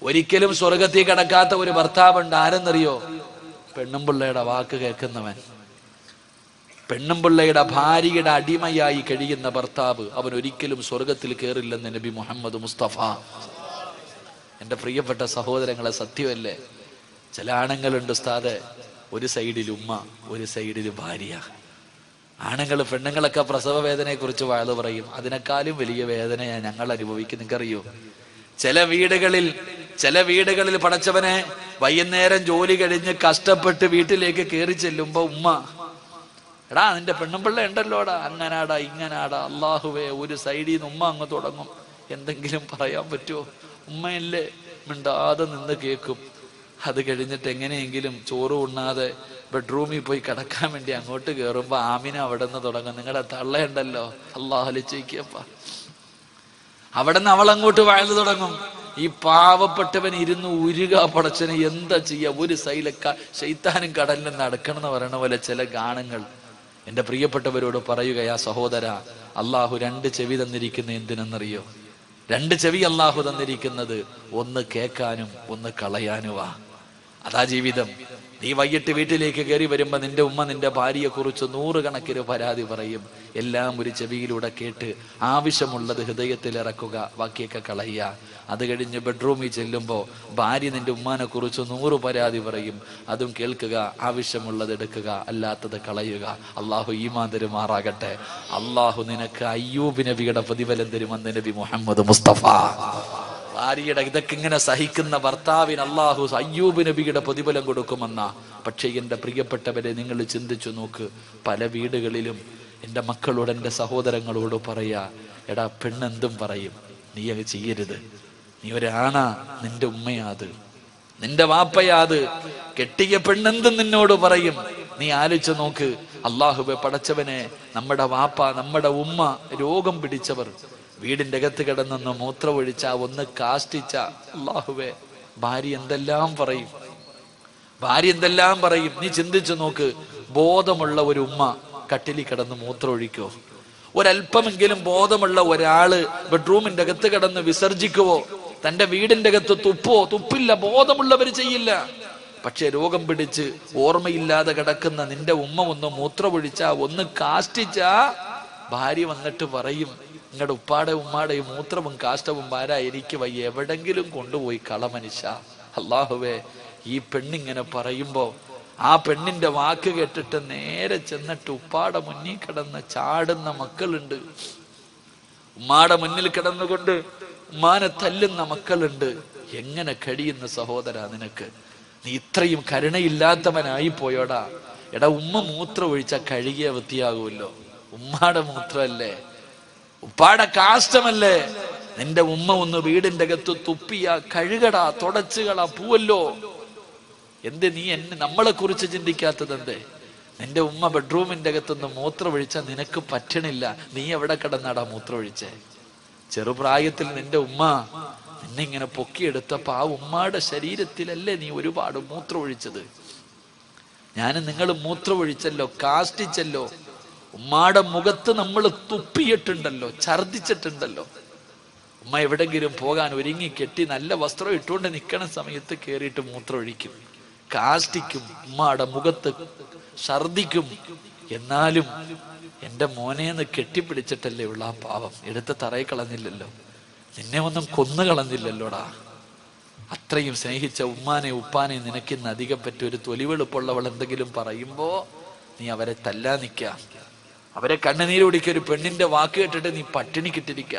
ഒരിക്കലും സ്വർഗത്തിൽ കിടക്കാത്ത ഒരു ഭർത്താവുണ്ട്. ആരെന്നറിയോ? പെണ്ണുമ്പിള്ളയുടെ വാക്ക് കേൾക്കുന്നവൻ. പെണ്ണുമ്പിള്ളയുടെ ഭാര്യയുടെ അടിമയായി കഴിയുന്ന ഭർത്താവ്, അവൻ ഒരിക്കലും സ്വർഗത്തിൽ കയറില്ലെന്ന് നബി മുഹമ്മദ് മുസ്തഫ. എൻ്റെ പ്രിയപ്പെട്ട സഹോദരങ്ങളെ, സത്യമല്ലേ? ചില ആണുങ്ങളുണ്ട് ഉസ്താദെ, ഒരു സൈഡിൽ ഉമ്മ, ഒരു സൈഡിൽ ഭാര്യ. ആണുങ്ങൾ പെണ്ണുങ്ങളൊക്കെ പ്രസവ വേദനയെ കുറിച്ച് വാഴ്ന്നു പറയും. അതിനേക്കാളും വലിയ വേദനയാണ് ഞങ്ങൾ അനുഭവിക്കും. നിങ്ങൾക്കറിയോ? ചില വീടുകളിൽ പടച്ചവനെ വൈകുന്നേരം ജോലി കഴിഞ്ഞ് കഷ്ടപ്പെട്ട് വീട്ടിലേക്ക് കയറി ചെല്ലുമ്പോ ഉമ്മ, എടാ നിന്റെ പെണ്ണുമ്പിള്ള ഉണ്ടല്ലോടാ, അങ്ങനാടാ ഇങ്ങനാടാ, അള്ളാഹുവേ, ഒരു സൈഡിൽ നിന്ന് ഉമ്മ അങ്ങ് തുടങ്ങും. എന്തെങ്കിലും പറയാൻ പറ്റുമോ? ഉമ്മയല്ലേ, മിണ്ടാതെ നിന്ന് കേൾക്കും. അത് കഴിഞ്ഞിട്ട് എങ്ങനെയെങ്കിലും ചോറ് ഉണ്ണാതെ ബെഡ്റൂമിൽ പോയി കിടക്കാൻ വേണ്ടി അങ്ങോട്ട് കയറുമ്പോ ആമിന അവിടെ നിന്ന് തുടങ്ങും. നിങ്ങളുടെ തള്ളയുണ്ടല്ലോ, അള്ളാഹലിച്ചേക്കപ്പ. അവിടെ നിന്ന് അവൾ അങ്ങോട്ട് വാഴ്ന്നു തുടങ്ങും. ഈ പാവപ്പെട്ടവൻ ഇരുന്ന് ഉരുക, പടച്ചനെ എന്താ ചെയ്യാ? ഒരു സൈഡിലെ ശൈത്താനും കടലിൽ നിന്ന് അടക്കണം എന്ന് പറയണ പോലെ ചില ഗാനങ്ങൾ. എൻ്റെ പ്രിയപ്പെട്ടവരോട് പറയുകയാ സഹോദര, അള്ളാഹു 2 ചെവി തന്നിരിക്കുന്ന എന്തിനെന്നറിയോ? 2 ചെവി അള്ളാഹു തന്നിരിക്കുന്നത് ഒന്ന് കേൾക്കാനും ഒന്ന് കളയാനുവാ. അതാ ജീവിതം. നീ വൈകിട്ട് വീട്ടിലേക്ക് കയറി വരുമ്പോ നിന്റെ ഉമ്മ നിന്റെ ഭാര്യയെ കുറിച്ച് 100 കണക്കിന് പരാതി പറയും. എല്ലാം ഒരു ചെവിയിലൂടെ കേട്ട് ആവശ്യമുള്ളത് ഹൃദയത്തിൽ ഇറക്കുക, ബാക്കിയൊക്കെ കളയുക. അത് കഴിഞ്ഞ് ബെഡ്റൂമിൽ ചെല്ലുമ്പോൾ ഭാര്യ നിന്റെ ഉമ്മാനെ കുറിച്ച് 100 പരാതി പറയും. അതും കേൾക്കുക, ആവശ്യമുള്ളത് എടുക്കുക, അല്ലാത്തത് കളയുക. അള്ളാഹു ഈമാൻ തരുമാറാകട്ടെ. അള്ളാഹു നിനക്ക് അയ്യൂബ് നബിയുടെ പ്രതിഫലം തരുമെന്ന് നബി മുഹമ്മദ് മുസ്തഫ. ഭാര്യയുടെ ഇതൊക്കെ ഇങ്ങനെ സഹിക്കുന്ന ഭർത്താവിന് അള്ളാഹു അയ്യൂബ് നബിയുടെ പ്രതിഫലം കൊടുക്കുമെന്ന. പക്ഷേ എൻ്റെ പ്രിയപ്പെട്ടവരെ, നിങ്ങൾ ചിന്തിച്ചു നോക്ക്. പല വീടുകളിലും എൻ്റെ മക്കളോട്, എൻ്റെ സഹോദരങ്ങളോട് പറയാ, എടാ പെണ്ണെന്തും പറയും, നീ അത് ചെയ്യരുത്. നീ ഒരാണാ, നിന്റെ ഉമ്മയാത്, നിന്റെ വാപ്പയാത്. കെട്ടിയ പെണ്ണെന്തും നിന്നോട് പറയും. നീ ആലോചിച്ച് നോക്ക്. അള്ളാഹുവെ പടച്ചവനെ, നമ്മുടെ വാപ്പ, നമ്മുടെ ഉമ്മ രോഗം പിടിച്ചവർ വീടിൻ്റെ അകത്ത് കിടന്നൊന്ന് മൂത്രമൊഴിച്ച, ഒന്ന് കാഷ്ടിച്ച, അള്ളാഹുവേ, ഭാര്യ എന്തെല്ലാം പറയും. നീ ചിന്തിച്ചു നോക്ക്. ബോധമുള്ള ഒരു ഉമ്മ കട്ടിലിൽ കിടന്ന് മൂത്രമൊഴിക്കോ? ഒരല്പമെങ്കിലും ബോധമുള്ള ഒരാള് ബെഡ്റൂമിന്റെ അകത്ത് കിടന്ന് വിസർജിക്കുവോ? തന്റെ വീടിന്റെ അകത്ത് തുപ്പോ? തുപ്പില്ല. ബോധമുള്ളവർ ചെയ്യില്ല. പക്ഷെ രോഗം പിടിച്ച് ഓർമ്മയില്ലാതെ കിടക്കുന്ന നിന്റെ ഉമ്മ ഒന്ന് മൂത്രമൊഴിച്ച, ഒന്ന് കാഷ്ടിച്ച, ഭാര്യ വന്നിട്ട് പറയും, നിങ്ങളുടെ ഉപ്പാടെ ഉമ്മാടെ മൂത്രവും കാഷ്ടവും ഭാരാ, എനിക്ക് വയ്യ, എവിടെങ്കിലും കൊണ്ടുപോയി കളമനുഷ്യ. അള്ളാഹുവേ, ഈ പെണ്ണിങ്ങനെ പറയുമ്പോ ആ പെണ്ണിന്റെ വാക്ക് കേട്ടിട്ട് നേരെ ചെന്നിട്ട് ഉപ്പാടെ മുന്നിൽ കിടന്ന് ചാടുന്ന മക്കളുണ്ട്. ഉമ്മാടെ മുന്നിൽ കിടന്നുകൊണ്ട് ഉമ്മാനെ തല്ലുന്ന മക്കളുണ്ട്. എങ്ങനെ കഴിയുന്ന സഹോദര നിനക്ക്? നീ ഇത്രയും കരുണയില്ലാത്തവനായി പോയോടാ. എടാ, ഉമ്മ മൂത്രം ഒഴിച്ച കഴുകിയ വൃത്തിയാകുമല്ലോ. ഉമ്മാടെ മൂത്രമല്ലേ, ഉപ്പാടെ കാഷ്ടമല്ലേ. നിന്റെ ഉമ്മ ഒന്ന് വീടിന്റെ അകത്ത് തുപ്പിയ കഴുകടാ, തുടച്ചുകളാ, പൂവല്ലോ. എന്ത് നീ നമ്മളെ കുറിച്ച് ചിന്തിക്കാത്തത് എന്തേ? നിന്റെ ഉമ്മ ബെഡ്റൂമിന്റെ അകത്തുനിന്ന് മൂത്രമൊഴിച്ച നിനക്ക് പറ്റണില്ല. നീ എവിടെ കിടന്നാടാ മൂത്രമൊഴിച്ചേ? ചെറുപ്രായത്തിൽ നിന്റെ ഉമ്മ നിന്നെ ഇങ്ങനെ പൊക്കിയെടുത്തപ്പോ ആ ഉമ്മാടെ ശരീരത്തിലല്ലേ നീ ഒരുപാട് മൂത്രമൊഴിച്ചത്? ഞാനും നിങ്ങൾ മൂത്രമൊഴിച്ചല്ലോ, കാഷ്ടിച്ചല്ലോ. ഉമ്മാടെ മുഖത്ത് നമ്മൾ തുപ്പിയിട്ടുണ്ടല്ലോ, ഛർദിച്ചിട്ടുണ്ടല്ലോ. ഉമ്മ എവിടെങ്കിലും പോകാൻ ഒരുങ്ങി കെട്ടി നല്ല വസ്ത്രം ഇട്ടുകൊണ്ട് നിൽക്കണ സമയത്ത് കയറിയിട്ട് മൂത്രമൊഴിക്കും, കാഷ്ടിക്കും, ഉമ്മാടെ മുഖത്ത് ഛർദിക്കും. എന്നാലും എൻ്റെ മോനേന്ന് കെട്ടിപ്പിടിച്ചിട്ടല്ലേ ഉള്ള ആ പാവം, എടുത്ത് തറയിൽ കളഞ്ഞില്ലല്ലോ, നിന്നെ ഒന്നും കൊന്നു കളഞ്ഞില്ലല്ലോടാ. അത്രയും സ്നേഹിച്ച ഉമ്മാനെ ഉപ്പാനെ നിനക്കിന്ന് അധികം പറ്റും. ഒരു തൊലിവെളുപ്പുള്ളവൾ എന്തെങ്കിലും പറയുമ്പോ നീ അവരെ തല്ലാ നിൽക്ക, അവരെ കണ്ണുനീര് കുടിക്കുക. ഒരു പെണ്ണിന്റെ വാക്ക് കേട്ടിട്ട് നീ പട്ടിണി കിട്ടിരിക്ക.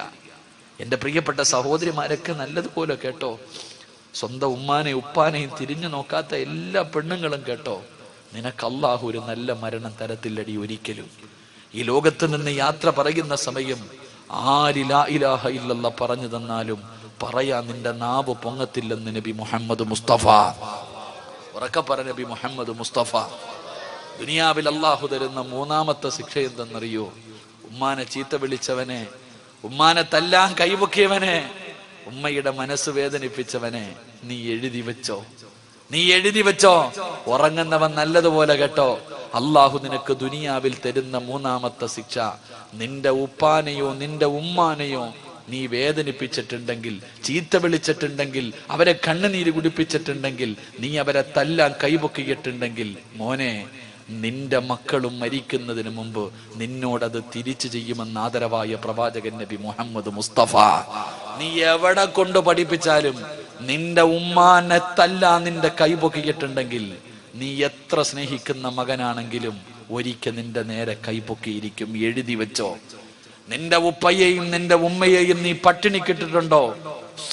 എൻ്റെ പ്രിയപ്പെട്ട സഹോദരിമാരൊക്കെ നല്ലതുപോലെ കേട്ടോ. സ്വന്തം ഉമ്മാനെയും ഉപ്പാനെയും തിരിഞ്ഞു നോക്കാത്ത എല്ലാ പെണ്ണുങ്ങളും കേട്ടോ, നിനക്ക് അല്ലാഹു ഒരു നല്ല മരണം തരത്തില്ലടി ഒരിക്കലും. ഈ ലോകത്ത് നിന്ന് യാത്ര പറയുന്ന സമയം ആര് ലാ ഇലാഹ ഇല്ലല്ലാഹ് പറഞ്ഞു തന്നാലും പറയാൻ നിന്റെ നാവ് പൊങ്ങത്തില്ലെന്ന് നബി മുഹമ്മദ് മുസ്തഫ. ഉറക്കെ പറ നബി മുഹമ്മദ് മുസ്തഫ. ദുനിയാവിൽ അല്ലാഹു തരുന്ന മൂന്നാമത്തെ ശിക്ഷ എന്തെന്നറിയോ? ഉമ്മാനെ ചീത്ത വിളിച്ചവനെ, ഉമ്മാനെ തല്ലാൻ കൈപൊക്കിയവനെ, ഉമ്മയുടെ മനസ്സ് വേദനിപ്പിച്ചവനെ നീ എഴുതി വെച്ചോ, നീ എഴുതി വെച്ചോ. ഉറങ്ങുന്നവൻ നല്ലതുപോലെ കേട്ടോ, അള്ളാഹു നിനക്ക് ദുനിയാവിൽ തരുന്ന മൂന്നാമത്തെ ശിക്ഷ, നിന്റെ ഉപ്പാനെയോ നിന്റെ ഉമ്മാനെയോ നീ വേദനിപ്പിച്ചിട്ടുണ്ടെങ്കിൽ, ചീത്ത വിളിച്ചിട്ടുണ്ടെങ്കിൽ, അവരെ കണ്ണുനീര് കുടിപ്പിച്ചിട്ടുണ്ടെങ്കിൽ, നീ അവരെ തല്ലാൻ കൈപൊക്കിയിട്ടുണ്ടെങ്കിൽ, മോനെ, നിന്റെ മക്കളും മരിക്കുന്നതിന് മുമ്പ് നിന്നോടത് തിരിച്ചു ചെയ്യുമെന്ന് ആദരവായ പ്രവാചകൻ നബി മുഹമ്മദ് മുസ്തഫ. നീ എവിടെ കൊണ്ട് പഠിപ്പിച്ചാലും നിന്റെ ഉമ്മാനെ തല്ലാൻ നിന്റെ കൈപൊക്കിയിട്ടുണ്ടെങ്കിൽ, നീ എത്ര സ്നേഹിക്കുന്ന മകനാണെങ്കിലും ഒരിക്കൽ നിന്റെ നേരെ കൈപൊക്കിയിരിക്കും. എഴുതി വെച്ചോ. നിന്റെ ഉപ്പയെയും നിന്റെ ഉമ്മയെയും നീ പട്ടിണിക്കിട്ടിട്ടുണ്ടോ?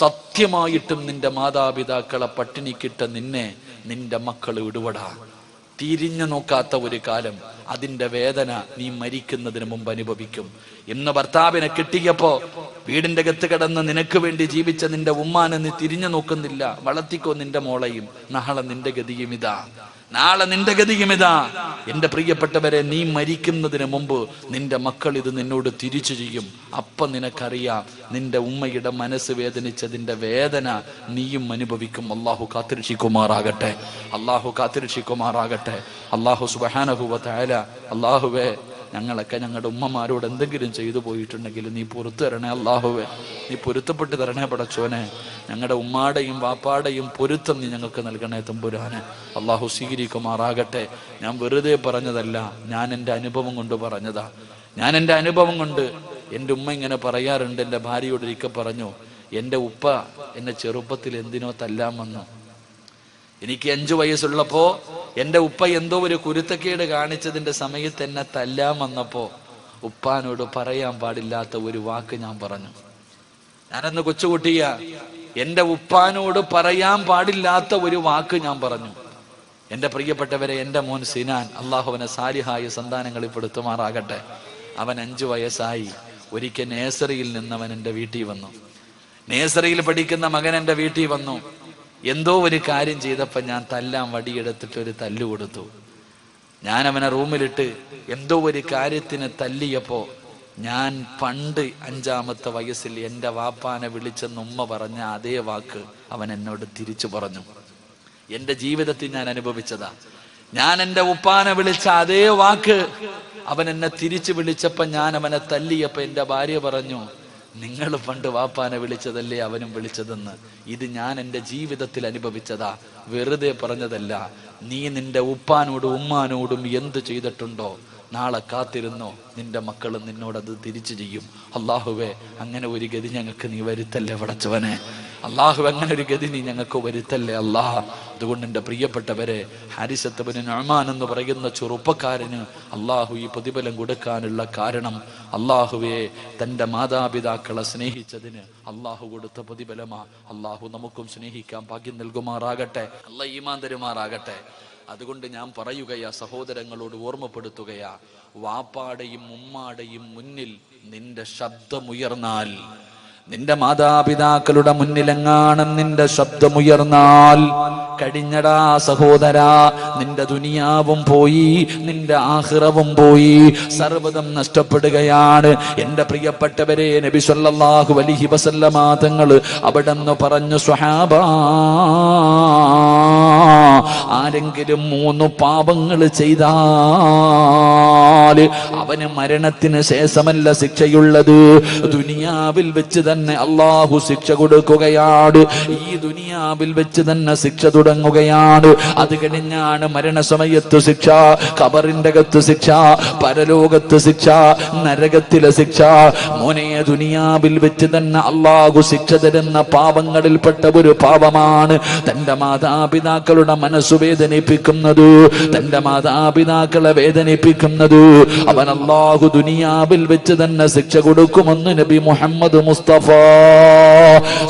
സത്യമായിട്ടും നിന്റെ മാതാപിതാക്കളെ പട്ടിണിക്കിട്ട നിന്നെ നിന്റെ മക്കൾ വിടുവടാ. തിരിഞ്ഞു നോക്കാത്ത ഒരു കാലം, അതിന്റെ വേദന നീ മരിക്കുന്നതിന് മുമ്പ് അനുഭവിക്കും. ഇന്ന് ഭർത്താവിനെ കിട്ടിയപ്പോ വീടിന്റെ അകത്ത് കിടന്ന് നിനക്ക് വേണ്ടി ജീവിച്ച നിന്റെ ഉമ്മാനെ നീ തിരിഞ്ഞു നോക്കുന്നില്ല. വളർത്തിക്കോ നിന്റെ മോളെയും. നാളെ നിന്റെ ഗതിയും ഇതാ. എന്റെ പ്രിയപ്പെട്ടവരെ, നീ മരിക്കുന്നതിന് മുമ്പ് നിന്റെ മക്കൾ ഇത് നിന്നോട് തിരിച്ചു ചെയ്യും. അപ്പൊ നിനക്കറിയാം നിന്റെ ഉമ്മയുടെ മനസ്സ് വേദനിച്ചതിന്റെ വേദന നീയും അനുഭവിക്കും. അള്ളാഹു കാത്തിരക്ഷിക്കുമാറാകട്ടെ. അള്ളാഹു സുബ്ഹാനഹു വ തആല, അള്ളാഹുവേ, ഞങ്ങളൊക്കെ ഞങ്ങളുടെ ഉമ്മമാരോട് എന്തെങ്കിലും ചെയ്തു പോയിട്ടുണ്ടെങ്കിൽ നീ പുറത്തു തരണേ അള്ളാഹുവേ. നീ പൊരുത്തപ്പെട്ട് തരണേ പടച്ചോനെ. ഞങ്ങളുടെ ഉമ്മാടെയും വാപ്പാടെയും പൊരുത്തം നീ ഞങ്ങൾക്ക് നൽകണേ തമ്പുരാനെ. അള്ളാഹു സ്വീകരിക്കുമാറാകട്ടെ. ഞാൻ വെറുതെ പറഞ്ഞതല്ല, ഞാൻ എൻ്റെ അനുഭവം കൊണ്ട് പറഞ്ഞതാ. എൻ്റെ അനുഭവം കൊണ്ട് എൻ്റെ ഉമ്മ ഇങ്ങനെ പറയാറുണ്ട്. എൻ്റെ ഭാര്യയോട് ഒരിക്കൽ പറഞ്ഞു, എൻ്റെ ഉപ്പ എന്നെ ചെറുപ്പത്തിൽ എന്തിനോ തല്ലാൻ വന്നു. എനിക്ക് 5 വയസ്സുള്ളപ്പോ എൻ്റെ ഉപ്പ എന്തോ ഒരു കുരുത്തക്കേട് കാണിച്ചതിന്റെ സമയത്ത് എന്നെ തല്ലാൻ വന്നപ്പോ ഉപ്പാനോട് പറയാൻ പാടില്ലാത്ത ഒരു വാക്ക് ഞാൻ പറഞ്ഞു. ഞാനന്ന് കൊച്ചുകുട്ടിയ, എൻ്റെ ഉപ്പാനോട് പറയാൻ പാടില്ലാത്ത ഒരു വാക്ക് ഞാൻ പറഞ്ഞു. എൻ്റെ പ്രിയപ്പെട്ടവരെ, എൻ്റെ മോൻ സിനാൻ, അള്ളാഹു അവനെ സാലിഹായ സന്താനങ്ങളിൽ പെടുത്തുമാറാകട്ടെ. അവൻ 5 വയസ്സായി. ഒരിക്കൽ നേഴ്സറിയിൽ നിന്നവൻ എൻ്റെ വീട്ടിൽ വന്നു. നേഴ്സറിയിൽ പഠിക്കുന്ന മകൻ എൻ്റെ വീട്ടിൽ വന്നു. എന്തോ ഒരു കാര്യം ചെയ്തപ്പോൾ ഞാൻ തല്ലാൻ വടിയെടുത്തിട്ട് ഒരു തല്ലു കൊടുത്തു. ഞാൻ അവനെ റൂമിലിട്ട് എന്തോ ഒരു കാര്യത്തിന് തല്ലിയപ്പോ ഞാൻ പണ്ട് 5-ാമത്തെ വയസ്സിൽ എൻ്റെ വാപ്പാനെ വിളിച്ചെന്ന് ഉമ്മ പറഞ്ഞ അതേ വാക്ക് അവൻ എന്നോട് തിരിച്ചു പറഞ്ഞു. എൻ്റെ ജീവിതത്തിൽ ഞാൻ അനുഭവിച്ചതാ. ഞാൻ എൻ്റെ ഉപ്പാനെ വിളിച്ച അതേ വാക്ക് അവൻ എന്നെ തിരിച്ചു വിളിച്ചപ്പോ ഞാൻ അവനെ തല്ലിയപ്പോ എൻ്റെ ഭാര്യ പറഞ്ഞു, നിങ്ങൾ പണ്ട് വാപ്പാനെ വിളിച്ചതല്ലേ അവനും വിളിച്ചതെന്ന്. ഇത് ഞാൻ എൻ്റെ ജീവിതത്തിൽ അനുഭവിച്ചതാ, വെറുതെ പറഞ്ഞതല്ല. നീ നിന്റെ ഉപ്പാനോടും ഉമ്മാനോടും എന്ത് ചെയ്തിട്ടുണ്ടോ, നാളെ കാത്തിരുന്നോ, നിന്റെ മക്കളും നിന്നോടത് തിരിച്ചു ചെയ്യും. അള്ളാഹുവേ, അങ്ങനെ ഒരു ഗതി ഞങ്ങൾക്ക് നീ വരുത്തല്ലേ പടച്ചവനെ. അള്ളാഹു, അങ്ങനെ ഒരു ഗതി നീ ഞങ്ങൾക്ക് വരുത്തല്ലേ അള്ളാഹ്. അതുകൊണ്ട് എൻ്റെ പ്രിയപ്പെട്ടവരെ, ഹാരിസത്ത് ഇബ്നു നുഅ്മാൻ എന്ന് പറയുന്ന ചെറുപ്പക്കാരന് അള്ളാഹു ഈ പ്രതിഫലം കൊടുക്കാനുള്ള കാരണം, അള്ളാഹുവെ, തൻ്റെ മാതാപിതാക്കളെ സ്നേഹിച്ചതിന് അള്ളാഹു കൊടുത്ത പ്രതിഫലമാ. അള്ളാഹു നമുക്കും സ്നേഹിക്കാൻ ഭാഗ്യം നൽകുമാറാകട്ടെ. അള്ളാഹ് ഈമാൻ തരുമാറാകട്ടെ. അതുകൊണ്ട് ഞാൻ പറയുകയാ, സഹോദരങ്ങളോട് ഓർമ്മപ്പെടുത്തുകയാ, വാപ്പാടെയും ഉമ്മാടെയും മുന്നിൽ നിന്റെ ശബ്ദമുയർന്നാൽ, നിന്റെ മാതാപിതാക്കളുടെ മുന്നിലെങ്ങാനും നിന്റെ ശബ്ദമുയർന്നാൽ കഴിഞ്ഞടാ സഹോദരാ, നിന്റെ ദുനിയാവും പോയി, നിന്റെ ആഖിറവും പോയി, സർവ്വതും നഷ്ടപ്പെടുകയാണ്. എൻ്റെ പ്രിയപ്പെട്ടവരെ, നബി സല്ലല്ലാഹു അലൈഹി വസല്ലമ തങ്ങൾ അവിടെന്ന് പറഞ്ഞു, സ്വഹാബാ, ആരെങ്കിലും 3 പാപങ്ങൾ ചെയ്താൽ അവന് മരണത്തിന് ശേഷമല്ല ശിക്ഷയുള്ളത്, ദുനിയാവിൽ വെച്ച് തന്നെ അള്ളാഹു ശിക്ഷ കൊടുക്കുകയാണ്. ഈ ദുനിയാവിൽ വെച്ച് തന്നെ ശിക്ഷ തുടങ്ങുകയാണ്. അത് കഴിഞ്ഞാണ് മരണസമയത്ത് ശിക്ഷ, ഖബറിന്റെ അകത്ത് ശിക്ഷ, പരലോകത്ത് ശിക്ഷ, നരകത്തിലെ ശിക്ഷ. മോനെ, ദുനിയാവിൽ വെച്ച് തന്നെ അള്ളാഹു ശിക്ഷ തരുന്ന പാപങ്ങളിൽപ്പെട്ട ഒരു പാപമാണ് തന്റെ മാതാപിതാക്കളുടെ മനസ്സ് വേദനിപ്പിക്കുന്നത്, തന്റെ മാതാപിതാക്കളെ വേദനിപ്പിക്കുന്നത്. അവൻ അള്ളാഹു ദുനിയാവിൽ വെച്ച് തന്നെ ശിക്ഷ കൊടുക്കുമെന്ന് നബി മുഹമ്മദ് മുസ്തഫ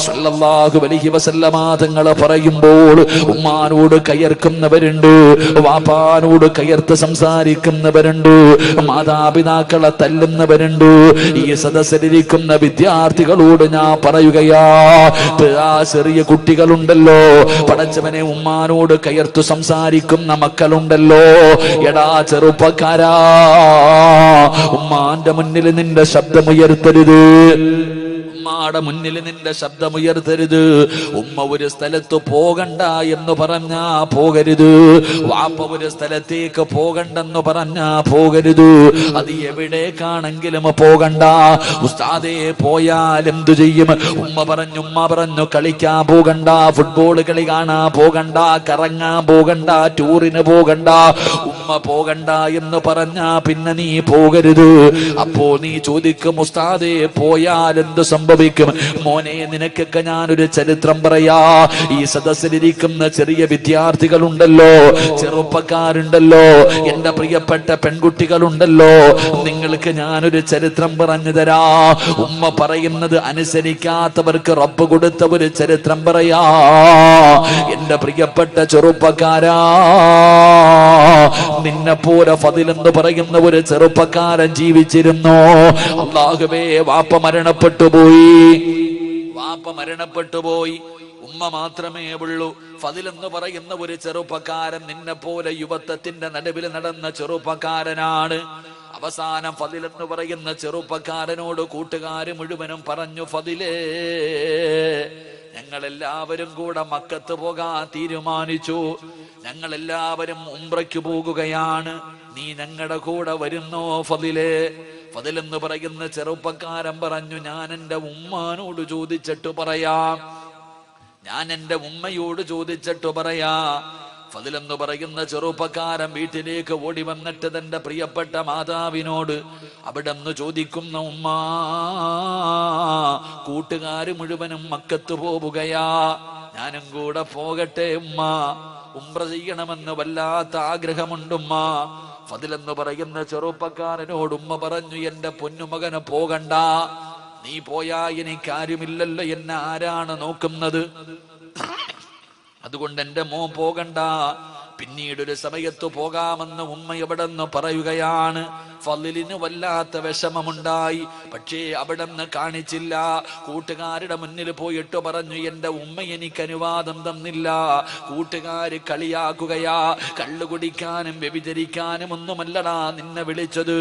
സല്ലല്ലാഹു അലൈഹി വസല്ലമ തങ്ങൾ പറയുമ്പോൾ, ഉമ്മാനോട് കയർക്കുന്നവരുണ്ട്, വാപ്പാനോട് കയർത്ത് സംസാരിക്കുന്നവരുണ്ട്, മാതാപിതാക്കളെ തല്ലുന്നവരുണ്ട്. ഈ സദസ്സിലിരിക്കുന്ന വിദ്യാർത്ഥികളോട് ഞാൻ പറയുകയാ, ചെറിയ കുട്ടികളുണ്ടല്ലോ, പടച്ചവനെ, ഉമ്മാനോട് കയർത്തു സംസാരിക്കുന്ന മക്കളുണ്ടല്ലോ, എടാ ചെറുപ്പക്കാരാ, ഉമ്മാന്റെ മുന്നിൽ നിന്റെ ശബ്ദമുയർത്തരുത്. ഉമ്മാടെ മുന്നിൽ നിന്റെ ശബ്ദമുയർത്തരുത്. ഉമ്മ ഒരു സ്ഥലത്ത് പോകണ്ട എന്ന് പറഞ്ഞാ പോകരുത്. വാപ്പ ഒരു സ്ഥലത്തേക്ക് പോകണ്ടെന്ന് പറഞ്ഞാ പോകരുത്. അത് എവിടേക്കാണെങ്കിലും പോകണ്ട. ഉസ്താദേ പോയാൽ എന്തു ചെയ്യും? ഉമ്മ പറഞ്ഞു കളിക്കാൻ പോകണ്ട, ഫുട്ബോൾ കളി കാണാൻ പോകണ്ട, കറങ്ങാൻ പോകണ്ട, ടൂറിന് പോകണ്ട. ഉമ്മ പോകണ്ട എന്ന് പറഞ്ഞാ പിന്നെ നീ പോകരുത്. അപ്പോ നീ ചോദിക്കും, ഉസ്താദേ പോയാൽ എന്ത് സംഭവിക്കും? മോനെ, നിനക്കൊക്കെ ഞാനൊരു ചരിത്രം പറയാ. ഈ സദസ്സിലിരിക്കുന്ന ചെറിയ വിദ്യാർത്ഥികളുണ്ടല്ലോ, ചെറുപ്പക്കാരുണ്ടല്ലോ, എന്റെ പ്രിയപ്പെട്ട പെൺകുട്ടികളുണ്ടല്ലോ, നിങ്ങൾക്ക് ഞാനൊരു ചരിത്രം പറഞ്ഞു തരാ. ഉമ്മ പറയുന്നത് അനുസരിക്കാത്തവർക്ക് റബ്ബ് കൊടുത്ത ഒരു ചരിത്രം പറയാ. എന്റെ പ്രിയപ്പെട്ട ചെറുപ്പക്കാരാ, നിന്നെ പോലെ ഫദിൽ എന്ന് പറയുന്ന ഒരു ചെറുപ്പക്കാരൻ ജീവിച്ചിരുന്നു. അല്ലാഹുവേ, വാപ്പ മരണപ്പെട്ടു പോയി. ഉമ്മ മാത്രമേ ഉള്ളൂ. ഫദിൽ എന്ന് പറയുന്ന ഒരു ചെറുപ്പക്കാരൻ നിന്നെ പോലെ യുവത്വത്തിന്റെ നടുവിൽ നടന്ന ചെറുപ്പക്കാരനാണ്. അവസാനം ഫദിൽ എന്ന് പറയുന്ന ചെറുപ്പക്കാരനോട് കൂട്ടുകാര് മുഴുവനും പറഞ്ഞു, ഫദിലേ, ഞങ്ങളെല്ലാവരും കൂടെ മക്കത്ത് പോകാൻ തീരുമാനിച്ചു. ഞങ്ങളെല്ലാവരും ഉംറയ്ക്ക് പോകുകയാണ്. നീ ഞങ്ങളുടെ കൂടെ വരുന്നോ ഫദിലേ? ഫദിൽ എന്ന് പറയുന്ന ചെറുപ്പക്കാരൻ പറഞ്ഞു, ഞാൻ എൻ്റെ ഉമ്മാനോട് ചോദിച്ചിട്ട് പറയാം, ഞാൻ എൻ്റെ ഉമ്മയോട് ചോദിച്ചിട്ട് പറയാ. ഫദിൽ എന്ന് പറയുന്ന ചെറുപ്പക്കാരൻ വീട്ടിലേക്ക് ഓടി വന്നിട്ട് തന്റെ പ്രിയപ്പെട്ട മാതാവിനോട് അവിടെ നിന്ന് ചോദിക്കുന്ന, ഉമ്മാ, കൂട്ടുകാര് മുഴുവനും മക്കത്ത് പോവുകയാ, ഞാനും കൂടെ പോകട്ടെ ഉമ്മ? ഉംറ ചെയ്യണമെന്ന് വല്ലാത്ത ആഗ്രഹമുണ്ടുമ്മ. ഫദിൽ എന്ന് പറയുന്ന ചെറുപ്പക്കാരനോട് ഉമ്മ പറഞ്ഞു, എന്റെ പൊന്നുമകന് പോകണ്ട. നീ പോയാ എനിക്കാരുമില്ലല്ലോ, എന്നെ ആരാണ് നോക്കുന്നത്? അതുകൊണ്ട് എന്റെ മോൻ പോകണ്ട. പിന്നീടൊരു സമയത്ത് പോകാമെന്ന് ഉമ്മ എവിടെ നിന്ന് പറയുകയാണ്. ഫളിലിന് വല്ലാത്ത വിഷമമുണ്ടായി. പക്ഷേ അവിടെ നിന്ന് കാണിച്ചില്ല. കൂട്ടുകാരുടെ മുന്നിൽ പോയിട്ട് പറഞ്ഞു, എന്റെ ഉമ്മ എനിക്ക് അനുവാദം തന്നില്ല. കൂട്ടുകാര് കളിയാക്കുകയാ. കള്ളു കുടിക്കാനും വ്യഭിചരിക്കാനും ഒന്നുമല്ലടാ നിന്നെ വിളിച്ചത്.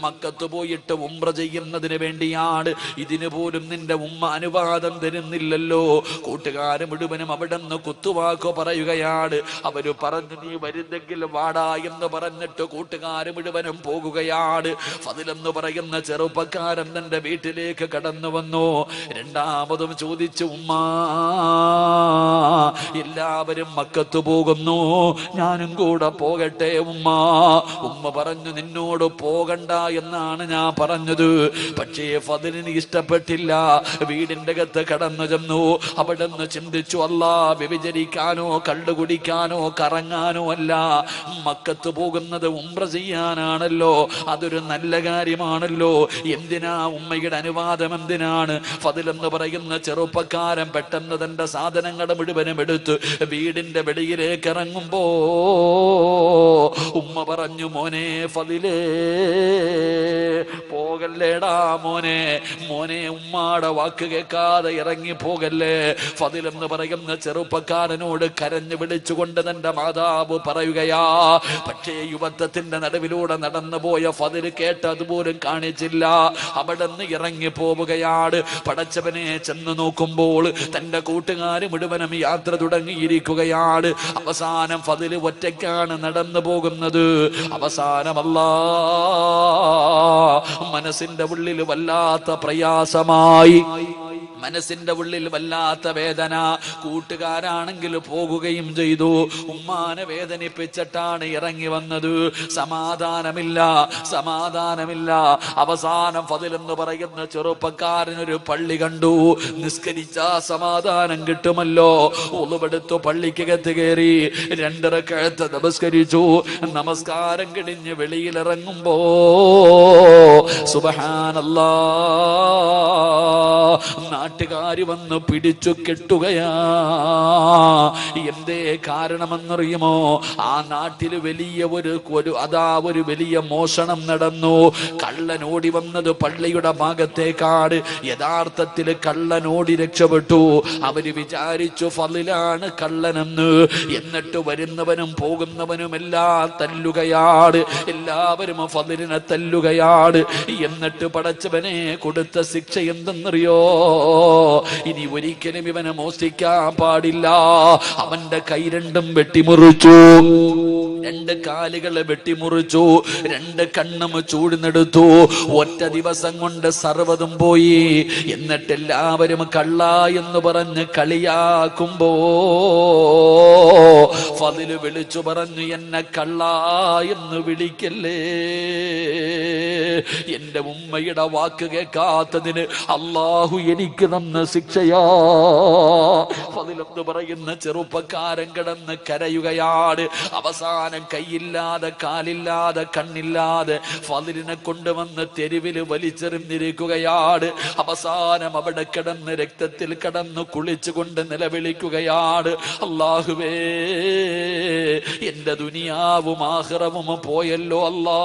മക്കത്ത് പോയിട്ട് ഉംറ ചെയ്യുന്നതിന് വേണ്ടിയാണ്. ഇതിനു പോലും നിന്റെ ഉമ്മ അനുവാദം തരുന്നില്ലല്ലോ. കൂട്ടുകാര് മുഴുവനും അവിടെ നിന്ന് കുത്തുവാക്കോ പറയുകയാണ്. അവര് പറഞ്ഞു, നീ വരുന്നെങ്കിൽ വാടാ എന്ന് പറഞ്ഞിട്ട് കൂട്ടുകാര് മുഴുവനും പോകുകയാണ്. ഫദിൽ എന്ന് പറയുന്ന ചെറുപ്പക്കാരൻ തന്റെ വീട്ടിലേക്ക് കടന്നു വന്നു. രണ്ടാമതും ചോദിച്ചു, ഉമ്മാ, എല്ലാവരും മക്കത്ത് പോകുന്നു, ഞാനും കൂടെ പോകട്ടെ ഉമ്മ? ഉമ്മ പറഞ്ഞു, നിന്നോട് പോകണ്ട എന്നാണ് ഞാൻ പറഞ്ഞത്. പക്ഷേ ഫദിലിന് ഇഷ്ടപ്പെട്ടില്ല. വീടിന്റെ അകത്ത് കടന്നു ചെന്നു. അവിടെ നിന്ന് ചിന്തിച്ചു, അല്ലാ, വ്യഭിചരിക്കാനോ കള്ളു കുടിക്കാനോ കറങ്ങാനോ അല്ല, മക്കത്ത് പോകുന്നത് ഉംറ ചെയ്യാനാണല്ലോ. അതൊരു നല്ല കാര്യമാണല്ലോ. എന്തിനാ ഉമ്മയുടെ അനുവാദം? എന്തിനാണ്? ഫദിൽ എന്ന് പറയുന്ന ചെറുപ്പക്കാരൻ പെട്ടെന്ന് തന്റെ സാധനങ്ങൾ മുഴുവനും എടുത്ത് വീടിന്റെ വെളിയിലേക്ക് ഇറങ്ങുമ്പോ ഉമ്മ പറഞ്ഞു, മോനെ ഫദിലേ, പോകല്ലേടാ മോനെ, മോനെ, ഉമ്മാടെ വാക്ക് കേൾക്കാതെ ഇറങ്ങി പോകല്ലേ. ഫദിൽ എന്ന് പറയുന്ന ചെറുപ്പക്കാരനോട് കരഞ്ഞു വിളിച്ചുകൊണ്ട് തന്റെ മാതാവ് പറയുകയാ. പക്ഷേ യുവത്വത്തിന്റെ നടുവിലൂടെ നടന്നു പോയ ഫദിൽ കേട്ട് അതുപോലും കാണിച്ചില്ല. അവിടെ നിന്ന് ഇറങ്ങി പോവുകയാണ്. പടച്ചവനെ ചെന്ന് നോക്കുമ്പോൾ തന്റെ കൂട്ടുകാര് മുഴുവനും യാത്ര തുടങ്ങിയിരിക്കുകയാണ്. അവസാനം ഫദിൽ ഒറ്റയ്ക്കാണ് നടന്നു പോകുന്നത്. അവസാനമല്ലാ, മനസ്സിന്റെ ഉള്ളിൽ വല്ലാത്ത പ്രയാസമായി, മനസ്സിന്റെ ഉള്ളിൽ വല്ലാത്ത വേദന. കൂട്ടുകാരാണെങ്കിൽ പോകുകയും ചെയ്തു. ഉമ്മാനെ വേദനിപ്പിച്ചിട്ടാണ് ഇറങ്ങി വന്നത്. സമാധാനമില്ല. അവസാനം ഫദിൽ എന്ന് പറയുന്ന ചെറുപ്പക്കാരനൊരു പള്ളി കണ്ടു. നിസ്കരിച്ചാ സമാധാനം കിട്ടുമല്ലോ. ഉളുവെടുത്തു പള്ളിക്കകത്ത് കയറി 2 റക്അത്ത് നമസ്കരിച്ചു. നമസ്കാരം കഴിഞ്ഞ് വെളിയിലിറങ്ങുമ്പോ സുബ്ഹാനല്ലാഹ്, നാട്ടുകാര് വന്ന് പിടിച്ചു കെട്ടുകയാ. എന്തേ കാരണമെന്നറിയുമോ? ആ നാട്ടിൽ വലിയ ഒരു വലിയ മോഷണം നടന്നു. കള്ളനോടി വന്നത് പള്ളിയുടെ ഭാഗത്തേക്കാട്. യഥാർത്ഥത്തിൽ കള്ളനോടി രക്ഷപ്പെട്ടു. അവര് വിചാരിച്ചു ഫളിലാണ് കള്ളനെന്ന്. എന്നിട്ട് വരുന്നവനും പോകുന്നവനും എല്ലാം തല്ലുകയാണ്. എല്ലാവരും ഫളിലിനെ തല്ലുകയാണ്. എന്നിട്ട് പടച്ചവനെ കൊടുത്ത ശിക്ഷ എന്തെന്നറിയോ? ഇനി ഒരിക്കലും ഇവനെ മോഷ്ടിക്കാൻ പാടില്ല. അവന്റെ കൈ രണ്ടും വെട്ടിമുറിച്ചു, 2 കാലുകളെ വെട്ടിമുറിച്ചു, 2 കണ്ണും ചൂടുന്നെടുത്തു. ഒറ്റ ദിവസം കൊണ്ട് സർവ്വതും പോയി. എന്നിട്ട് എല്ലാവരും കള്ള എന്ന് പറഞ്ഞ് കളിയാക്കുമ്പോ ഫളില് വിളിച്ചു പറഞ്ഞു, എന്നെ കള്ള എന്ന് വിളിക്കല്ലേ. എന്റെ ഉമ്മയുടെ വാക്ക് കേൾക്കാത്തതിന് അള്ളാഹു എനിക്ക് തന്ന ശിക്ഷയാ. ഫളിലെന്ന് പറയുന്ന ചെറുപ്പക്കാരൻ കിടന്ന് കരയുകയാണ്. അവസാനം കൈയില്ലാതെ കാലില്ലാതെ കണ്ണില്ലാതെ ഫളിലിനെ കൊണ്ടുവന്ന് തെരുവില് വലിച്ചെറിഞ്ഞിരിക്കുകയാണ്. അവസാനം അവിടെ കിടന്ന് രക്തത്തിൽ കിടന്ന് കുളിച്ചുകൊണ്ട് നിലവിളിക്കുകയാണ്, അല്ലാഹുവേ എന്റെ ദുനിയാവും ആഖിറവും പോയല്ലോ അല്ലാ.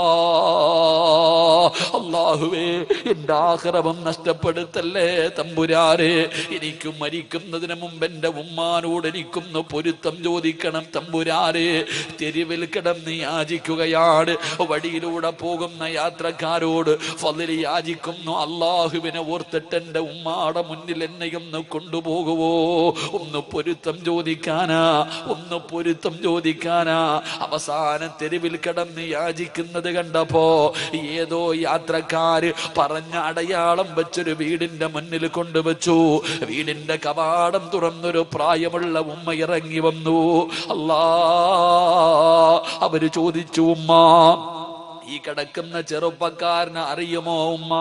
അല്ലാഹുവേ എന്റെ ആഖിറവും നഷ്ടപ്പെടുത്തല്ലേ തമ്പുരാനെ. എനിക്ക് മരിക്കുന്നതിന് മുമ്പ് എന്റെ ഉമ്മാനോട് എനിക്കൊന്ന് പൊരുത്തം ചോദിക്കണം തമ്പുരാനെ. തെരുവിൽ കിടന്ന് യാചിക്കുകയാണ്. വഴിയിലൂടെ പോകുന്ന യാത്രക്കാരോട് ഫളില് യാചിക്കുന്നു, അല്ലാഹുവിനെ ഓർത്തിട്ട് എന്റെ ഉമ്മാടെ മുന്നിൽ എന്നെയൊന്ന് കൊണ്ടുപോകുവോ? ഒന്ന് പൊരുത്തം ചോദിക്കാനാ, ഒന്ന് പൊരുത്തം ചോദിക്കാനാ. അവസാനം തെരുവിൽ കിടന്ന് യാചിക്കുന്നത് കണ്ടപ്പോ ഏതോ യാത്രക്കാര് പറഞ്ഞ അടയാളം വെച്ചൊരു വീടിന്റെ മുന്നിൽ കൊണ്ടുവച്ചു. വീടിന്റെ കവാടം തുറന്നൊരു പ്രായമുള്ള ഉമ്മ ഇറങ്ങി വന്നു. അല്ലാ, അവര് ചോദിച്ചു, ഉമ്മ ഈ കിടക്കുന്ന ചെറുപ്പക്കാരനെ അറിയുമോ ഉമ്മ?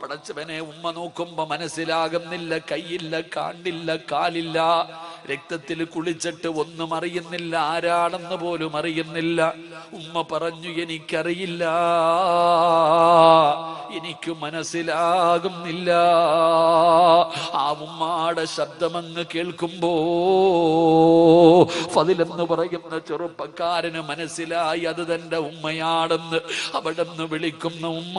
പടച്ചവനെ, ഉമ്മ നോക്കുമ്പോ മനസ്സിലാകുന്നില്ല. കൈയില്ല, കാണില്ല, കാലില്ല, രക്തത്തിൽ കുളിച്ചിട്ട് ഒന്നും അറിയുന്നില്ല, ആരാണെന്ന് പോലും അറിയുന്നില്ല. ഉമ്മ പറഞ്ഞു, എനിക്കറിയില്ല, എനിക്ക് മനസ്സിലാകുന്നില്ല. ആ ഉമ്മാടെ ശബ്ദമങ്ങ് കേൾക്കുമ്പോ ഫളിലെന്ന് പറയുന്ന ചെറുപ്പക്കാരന് മനസ്സിലായി അത് തന്റെ ഉമ്മയാണെന്ന്. അവിടെ നിന്ന് വിളിക്കുന്ന ഉമ്മ,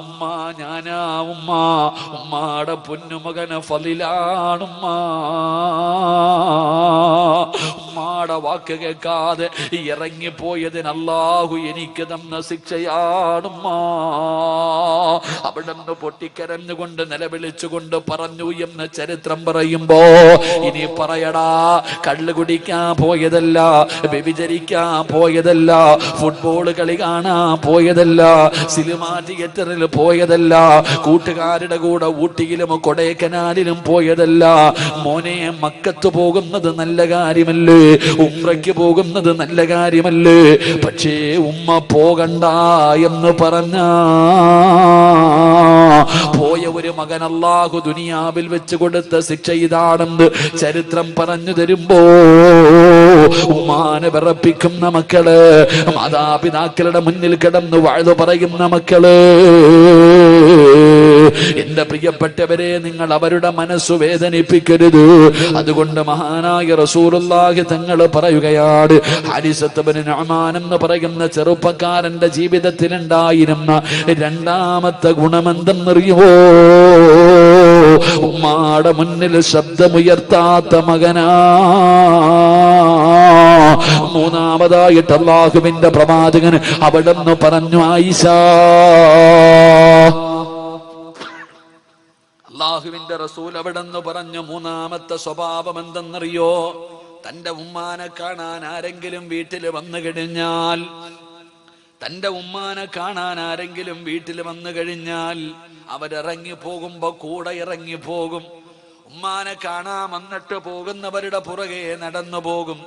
ഉമ്മ ഞാനാ ഉമ്മ, ഉമ്മാടെ പൊന്നുമകന് ഫളിലാണുമ്മ. ഉമ്മാടെ വാക്ക് കേൾക്കാതെ ഇറങ്ങിപ്പോയതിന് അല്ലാഹു എനിക്ക് തന്ന ശിക്ഷയാണുമ്മ. അവിടെ നിന്ന് പൊട്ടിക്കരഞ്ഞുകൊണ്ട് നിലവിളിച്ചുകൊണ്ട് പറഞ്ഞു എന്ന് ചരിത്രം പറയുമ്പോ ഇനി പറയടാ, കള്ള് കുടിക്കാൻ പോയതല്ല, വ്യഭിചരിക്കാൻ പോയതല്ല, ഫുട്ബോൾ കളി കാണാൻ പോയതല്ല, സിനിമാ തിയേറ്ററിൽ പോയതല്ല, കൂട്ടുകാരുടെ കൂടെ ഊട്ടിയിലും കൊടൈക്കനാലിലും പോയതല്ല. മോനെ, മക്കത്ത് പോകുന്നത് നല്ല കാര്യമല്ലേ, ഉംറയ്ക്ക് പോകുന്നത് നല്ല കാര്യമല്ലേ. പക്ഷേ ഉമ്മ പോകണ്ട എന്ന് പറഞ്ഞ പോയ ഒരു മകൻ അല്ലാഹു ദുനിയാവിൽ വെച്ച് കൊടുത്ത ശിക്ഷ ഇതാണെന്ന് ചരിത്രം പറഞ്ഞു തരുമ്പോ ഉമ്മാനെ വിറപ്പിക്കുന്ന മക്കള്, മാതാപിതാക്കളുടെ മുന്നിൽ കിടന്ന് വാഴ്ന്നു പറയുന്ന മക്കള്, എന്റെ പ്രിയപ്പെട്ടവരെ, നിങ്ങൾ അവരുടെ മനസ്സു വേദനിപ്പിക്കരുത്. അതുകൊണ്ട് മഹാനായ റസൂലുള്ളാഹി തങ്ങൾ പറയുകയാണ്, ഹാരിസത്ത് ഇബ്നു നുഅ്മാൻ എന്ന് പറയുന്ന ചെറുപ്പക്കാരന്റെ ജീവിതത്തിൽ ഉണ്ടായിരുന്ന രണ്ടാമത്തെ ഗുണമെന്തെന്നറിയുമോ? ഉമ്മാടെ മുന്നിൽ ശബ്ദമുയർത്താത്ത മകനാ. മൂന്നാമതായിട്ട് അല്ലാഹുവിന്റെ പ്രവാചകൻ അവിടെ നിന്ന് പറഞ്ഞു, ആയിഷ, അല്ലാഹുവിന്റെ റസൂൽ അവിടെ നിന്ന് പറഞ്ഞു, മൂന്നാമത്തെ സ്വഭാവം എന്തെന്നറിയോ? തന്റെ ഉമ്മാനെ കാണാൻ ആരെങ്കിലും വീട്ടിൽ വന്നു കഴിഞ്ഞാൽ, തന്റെ ഉമ്മാനെ കാണാൻ ആരെങ്കിലും വീട്ടിൽ വന്നു കഴിഞ്ഞാൽ അവരിറങ്ങി പോകുമ്പോ കൂടെ ഇറങ്ങി പോകും. ഉമ്മാനെ കാണാൻ വന്നിട്ട് പോകുന്നവരുടെ പുറകെ നടന്നു പോകും.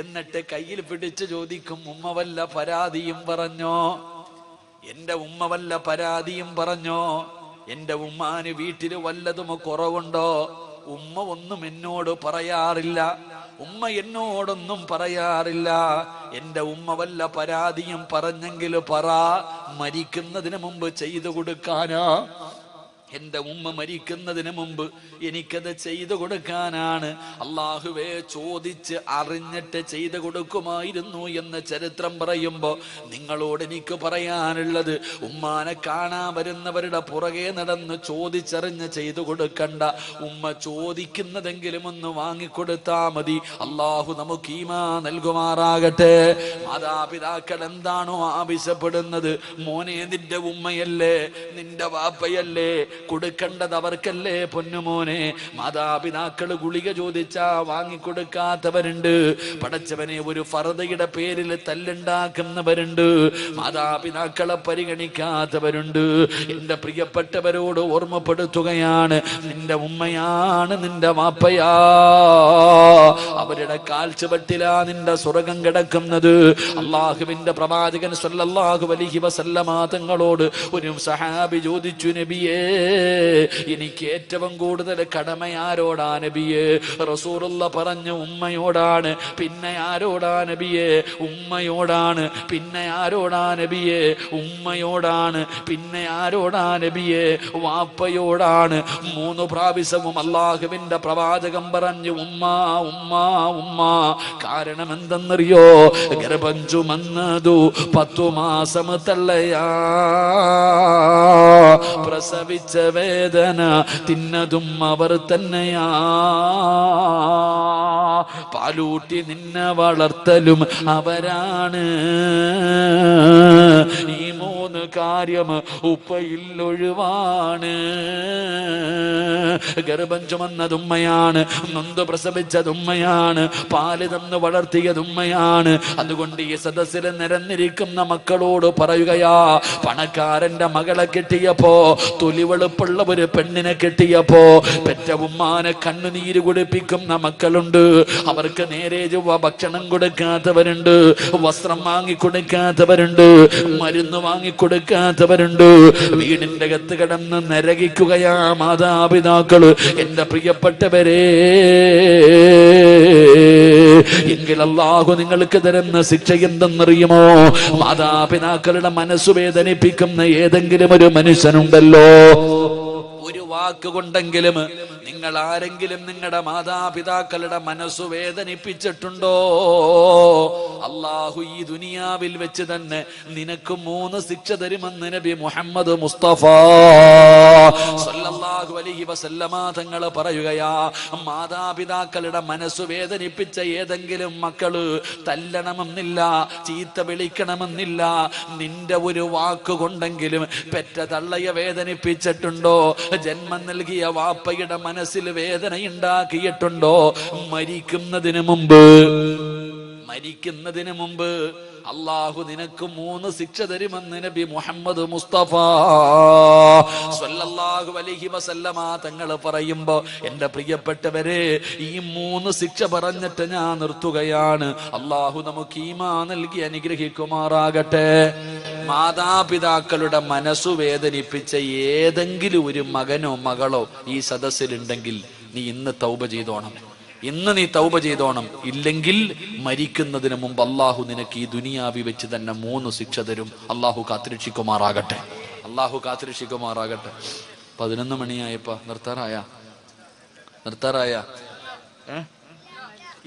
എന്നിട്ട് കയ്യിൽ പിടിച്ച് ചോദിക്കും, ഉമ്മ വല്ല പരാതിയും പറഞ്ഞോ? എന്റെ ഉമ്മ വല്ല പരാതിയും പറഞ്ഞോ? എന്റെ ഉമ്മാന് വീട്ടിൽ വല്ലതും കുറവുണ്ടോ? ഉമ്മ ഒന്നും എന്നോട് പറയാറില്ല, ഉമ്മ എന്നോടൊന്നും പറയാറില്ല. എന്റെ ഉമ്മ വല്ല പരാതിയും പറഞ്ഞെങ്കിൽ പറ, മരിക്കുന്നതിന് മുമ്പ് ചെയ്തു കൊടുക്കാനാ. എന്റെ ഉമ്മ മരിക്കുന്നതിന് മുമ്പ് എനിക്കത് ചെയ്തു കൊടുക്കാനാണ്. അള്ളാഹുവേ, ചോദിച്ച് അറിഞ്ഞിട്ട് ചെയ്തു കൊടുക്കുമായിരുന്നു എന്ന് ചരിത്രം പറയുമ്പോ നിങ്ങളോട് എനിക്ക് പറയാനുള്ളത്, ഉമ്മാനെ കാണാൻ വരുന്നവരുടെ പുറകെ നടന്ന് ചോദിച്ചറിഞ്ഞ് ചെയ്തു കൊടുക്കണ്ട. ഉമ്മ ചോദിക്കുന്നതെങ്കിലും ഒന്ന് വാങ്ങിക്കൊടുത്താ മതി. അള്ളാഹു നമുക്ക് ഈമാ നൽകുമാറാകട്ടെ. മാതാപിതാക്കൾ എന്താണോ ആവശ്യപ്പെടുന്നത്, മോനെ നിന്റെ ഉമ്മയല്ലേ നിന്റെ വാപ്പയല്ലേ, കൊടുക്കേണ്ടത് അവർക്കല്ലേ പൊന്നുമോനെ. മാതാപിതാക്കൾ ഗുളിക ചോദിച്ചാ വാങ്ങിക്കൊടുക്കാത്തവരുണ്ട്. പടച്ചവനെ, ഒരു ഫർദയുടെ പേരിൽ തല്ലുണ്ടാക്കുന്നവരുണ്ട്. മാതാപിതാക്കളെ പരിഗണിക്കാത്തവരുണ്ട്. എന്റെ പ്രിയപ്പെട്ടവരോട് ഓർമ്മപ്പെടുത്തുകയാണ്, നിന്റെ ഉമ്മയാണ് നിന്റെ വാപ്പയാ. അവരുടെ കാൽച്ചുവട്ടിലാ നിന്റെ സ്വർഗം കിടക്കുന്നത്. അള്ളാഹുവിന്റെ പ്രവാചകൻ സല്ലല്ലാഹു അലൈഹി വസല്ലമ തങ്ങളോട് ഒരു സഹാബി ചോദിച്ചു, നബിയേ, എനിക്ക് ഏറ്റവും കൂടുതൽ കടമ ആരോടാ നബിയേ? റസൂലുള്ള പറഞ്ഞു, ഉമ്മയോടാണ്. പിന്നെ ആരോടാ നബിയേ? ഉമ്മയോടാണ്. പിന്നെ ആരോടാ നബിയേ? ഉമ്മയോടാണ്. പിന്നെ ആരോടാ നബിയേ? വാപ്പയോടാണ്. 3 പ്രാവശ്യവും അള്ളാഹുവിന്റെ പ്രവാചകം പറഞ്ഞു, ഉമ്മ ഉമ്മ ഉമ്മ. കാരണം എന്തെന്നറിയോ? ഗർഭം ചുമന്നതു 10 മാസം തള്ളയാ, പ്രസവിച്ച വേദന തിന്നതും അവർ തന്നെയാ, പാലൂട്ടി നിന്നെ വളർത്തലും അവരാണ്. ഈ 3 കാര്യം ഉപ്പയിൽ ഒഴിവാണ്. ഗർഭം ചുമന്നത് ഉമ്മയാണ്, നൊന്ത് പ്രസവിച്ചത് ഉമ്മയാണ്, പാല് തന്ന് വളർത്തിയത് ഉമ്മയാണ്. അതുകൊണ്ട് ഈ സദസ്സിൽ നിരന്നിരിക്കുന്ന മക്കളോട് പറയുകയാ, പണക്കാരന്റെ മകളെ കിട്ടിയപ്പോ, തൊലിവെളുപ്പുള്ള ഒരു പെണ്ണിനെ കിട്ടിയപ്പോ പെറ്റ ഉമ്മാനെ കണ്ണുനീര് കുടിപ്പിക്കുന്ന മക്കളുണ്ട്. അവർക്ക് നേരെ ചൊവ്വ ഭക്ഷണം കൊടുക്കാത്തവരുണ്ട്, വസ്ത്രം വാങ്ങിക്കൊടുക്കാത്തവരുണ്ട്, മരുന്ന് വാങ്ങിക്കൊടുക്കാത്തവരുണ്ട്. വീടിന്റെ അകത്ത് കിടന്ന് നരകിക്കുകയാ മാതാപിതാക്കള്. എന്റെ പ്രിയപ്പെട്ടവരെ, എങ്കിൽ അല്ലാഹു നിങ്ങൾക്ക് തരുന്ന ശിക്ഷ എന്തെന്നറിയുമോ? മാതാപിതാക്കളുടെ മനസ്സു വേദനിപ്പിക്കുന്ന ഏതെങ്കിലും ഒരു മനുഷ്യനുണ്ടല്ലോ, ഒരു വാക്കുകൊണ്ടെങ്കിലും നിങ്ങൾ ആരെങ്കിലും നിങ്ങളുടെ മാതാപിതാക്കളുടെ മനസ്സു വേദനിപ്പിച്ചിട്ടുണ്ടോ? അള്ളാഹു ഈ ദുനിയാവിൽ വെച്ച് തന്നെ നിനക്ക് 3 ശിക്ഷ തരുമെന്ന് നബി മുഹമ്മദ് മുസ്തഫ സല്ലല്ലാഹു അലൈഹി വസല്ലമ തങ്ങൾ പറയുകയാ. മാതാപിതാക്കളുടെ മനസ്സു വേദനിപ്പിച്ച ഏതെങ്കിലും മക്കള് തല്ലണമെന്നില്ല, ചീത്ത വിളിക്കണമെന്നില്ല, നിന്റെ ഒരു വാക്കുകൊണ്ടെങ്കിലും പെറ്റ തള്ളയെ വേദനിപ്പിച്ചിട്ടുണ്ടോ? ജന്മം നൽകിയ വാപ്പയുടെ മനസ്സിൽ വേദനയുണ്ടാക്കിയിട്ടുണ്ടോ? മരിക്കുന്നതിന് മുമ്പ് അള്ളാഹു നിനക്ക് 3 ശിക്ഷ തരുമെന്ന് നബി മുഹമ്മദ് മുസ്തഫ സ്വല്ലല്ലാഹു അലൈഹി വസല്ലമ തങ്ങൾ പറയുമ്പോ, എന്റെ പ്രിയപ്പെട്ടവരെ, ഈ 3 ശിക്ഷ പറഞ്ഞിട്ട് ഞാൻ നിർത്തുകയാണ്. അള്ളാഹു നമുക്ക് ഈമാൻ നൽകി അനുഗ്രഹിക്കുമാറാകട്ടെ. മാതാപിതാക്കളുടെ മനസ്സു വേദനിപ്പിച്ച ഏതെങ്കിലും ഒരു മകനോ മകളോ ഈ സദസ്സിലുണ്ടെങ്കിൽ നീ ഇന്ന് തൗബ ചെയ്തോണം. നീ തൗബ ചെയ്തോണം. ഇല്ലെങ്കിൽ മരിക്കുന്നതിന് മുമ്പ് അള്ളാഹു നിനക്ക് ഈ ദുനിയാവി വെച്ച് തന്നെ 3 ശിക്ഷ തരും. അള്ളാഹു കാത്തിരക്ഷിക്കുമാറാകട്ടെ. 11 മണിയായപ്പോ നിർത്താറായ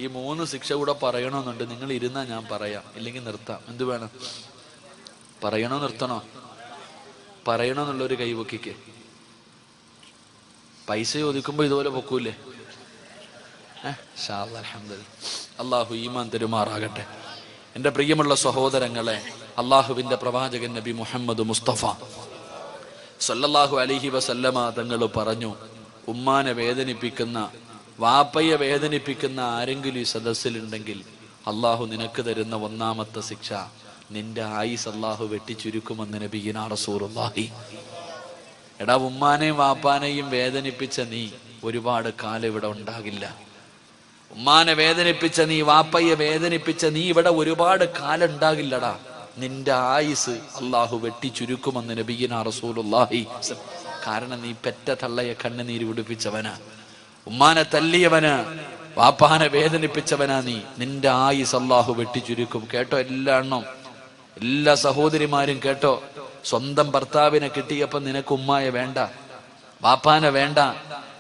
ഈ 3 ശിക്ഷ കൂടെ പറയണമെന്നുണ്ട്. നിങ്ങൾ ഇരുന്നാ ഞാൻ പറയാം, ഇല്ലെങ്കിൽ നിർത്താം. എന്ത് വേണം? പറയണോ നിർത്തണോ? പറയണമെന്നുള്ളൊരു കൈവക്കിക്ക്. പൈസ ചോദിക്കുമ്പോ ഇതുപോലെ പൊക്കൂല്ലേ? അള്ളാഹു ഈമാൻ തരുമാറാകട്ടെ. എൻ്റെ പ്രിയമുള്ള സഹോദരങ്ങളെ, അള്ളാഹുവിന്റെ പ്രവാചകൻ നബി മുഹമ്മദ് മുസ്തഫ സല്ലല്ലാഹു അലൈഹി വസല്ലമ തങ്ങൾ പറഞ്ഞു, ഉമ്മാനെ വേദനിപ്പിക്കുന്ന, വാപ്പയെ വേദനിപ്പിക്കുന്ന ആരെങ്കിലും ഈ സദസ്സിലുണ്ടെങ്കിൽ അള്ളാഹു നിനക്ക് തരുന്ന 1ാമത്തെ ശിക്ഷ, നിന്റെ ആയുസ് അള്ളാഹു വെട്ടിച്ചുരുക്കുമെന്ന് നബിയിനാ റസൂലുള്ളാഹി. എടാ, ഉമ്മാനെയും വാപ്പാനെയും വേദനിപ്പിച്ച നീ ഒരുപാട് കാലം ഇവിടെ ഉണ്ടാകില്ല. ഉമ്മാനെ വേദനിപ്പിച്ച നീ, വാപ്പയെ വേദനിപ്പിച്ച നീ ഇവിടെ ഒരുപാട് കാലം ഉണ്ടാകില്ലടാ. നിന്റെ ആയുസ് അള്ളാഹു വെട്ടിച്ചുരുക്കുമെന്ന് നബിയിനാ റസൂലുള്ളാഹി. കാരണം നീ പെറ്റ തള്ളയെ കണ്ണുനീര് കുടിപ്പിച്ചവനാ, ഉമ്മാനെ തല്ലിയവനാ, വാപ്പാനെ വേദനിപ്പിച്ചവനാ നീ. നിന്റെ ആയുസ് അള്ളാഹു വെട്ടിച്ചുരുക്കും. കേട്ടോ എല്ലാ സഹോദരിമാരും കേട്ടോ. സ്വന്തം ഭർത്താവിനെ കിട്ടിയപ്പോ നിനക്ക് ഉമ്മായ വേണ്ട, വാപ്പാനെ വേണ്ട,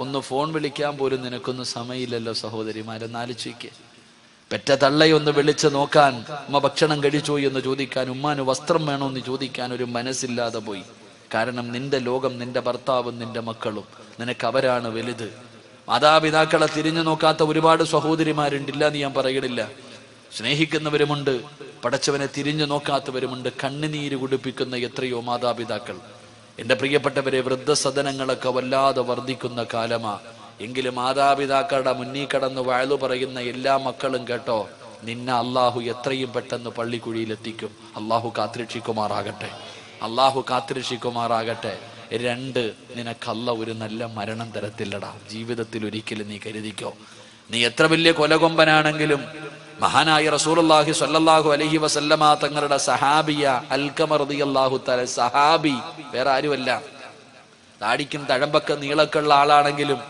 ഒന്ന് ഫോൺ വിളിക്കാൻ പോലും നിനക്കൊന്നും സമയമില്ലല്ലോ സഹോദരിമാരെന്നാലോചിക്ക്. പെറ്റ തള്ളയൊന്ന് വിളിച്ച് നോക്കാൻ, ഉമ്മ ഭക്ഷണം കഴിച്ചോ എന്ന് ചോദിക്കാൻ, ഉമ്മാന് വസ്ത്രം വേണോ എന്ന് ചോദിക്കാൻ ഒരു മനസ്സില്ലാതെ പോയി. കാരണം നിന്റെ ലോകം നിന്റെ ഭർത്താവും നിന്റെ മക്കളും, നിനക്ക് അവരാണ് വലുത്. മാതാപിതാക്കളെ തിരിഞ്ഞു നോക്കാത്ത ഒരുപാട് സഹോദരിമാരുണ്ടില്ല എന്ന് ഞാൻ പറയണില്ല. സ്നേഹിക്കുന്നവരുമുണ്ട്, പടച്ചവനെ തിരിഞ്ഞു നോക്കാത്തവരുമുണ്ട്. കണ്ണുനീര് കുടിപ്പിക്കുന്ന എത്രയോ മാതാപിതാക്കൾ. എൻ്റെ പ്രിയപ്പെട്ടവരെ, വൃദ്ധസദനങ്ങളൊക്കെ വല്ലാതെ വർദ്ധിക്കുന്ന കാലമാ. എങ്കിലും മാതാപിതാക്കളുടെ മുന്നിൽ കടന്ന് വയലു പറയുന്ന എല്ലാ മക്കളും കേട്ടോ, നിന്നെ അള്ളാഹു എത്രയും പെട്ടെന്ന് പള്ളിക്കുഴിയിലെത്തിക്കും. അള്ളാഹു കാത്തിരക്ഷിക്കുമാറാകട്ടെ, അള്ളാഹു കാത്തിരക്ഷിക്കുമാറാകട്ടെ. 2, നിനക്കല്ല ഒരു നല്ല മരണം തരത്തില്ലടാ ജീവിതത്തിൽ ഒരിക്കലും. നീ കരുതിക്കോ, നീ എത്ര വലിയ കൊലകൊമ്പനാണെങ്കിലും മഹാനായ റസൂലുള്ളാഹി സ്വല്ലല്ലാഹു അലൈഹി വസല്ലമ തങ്ങളുടെ സഹാബിയ അൽഖമ റളിയല്ലാഹു തആല, സഹാബി വേറെ ആരുമല്ല, താടിക്കും തഴമ്പൊക്കെ നീളക്കുള്ള ആളാണെങ്കിലും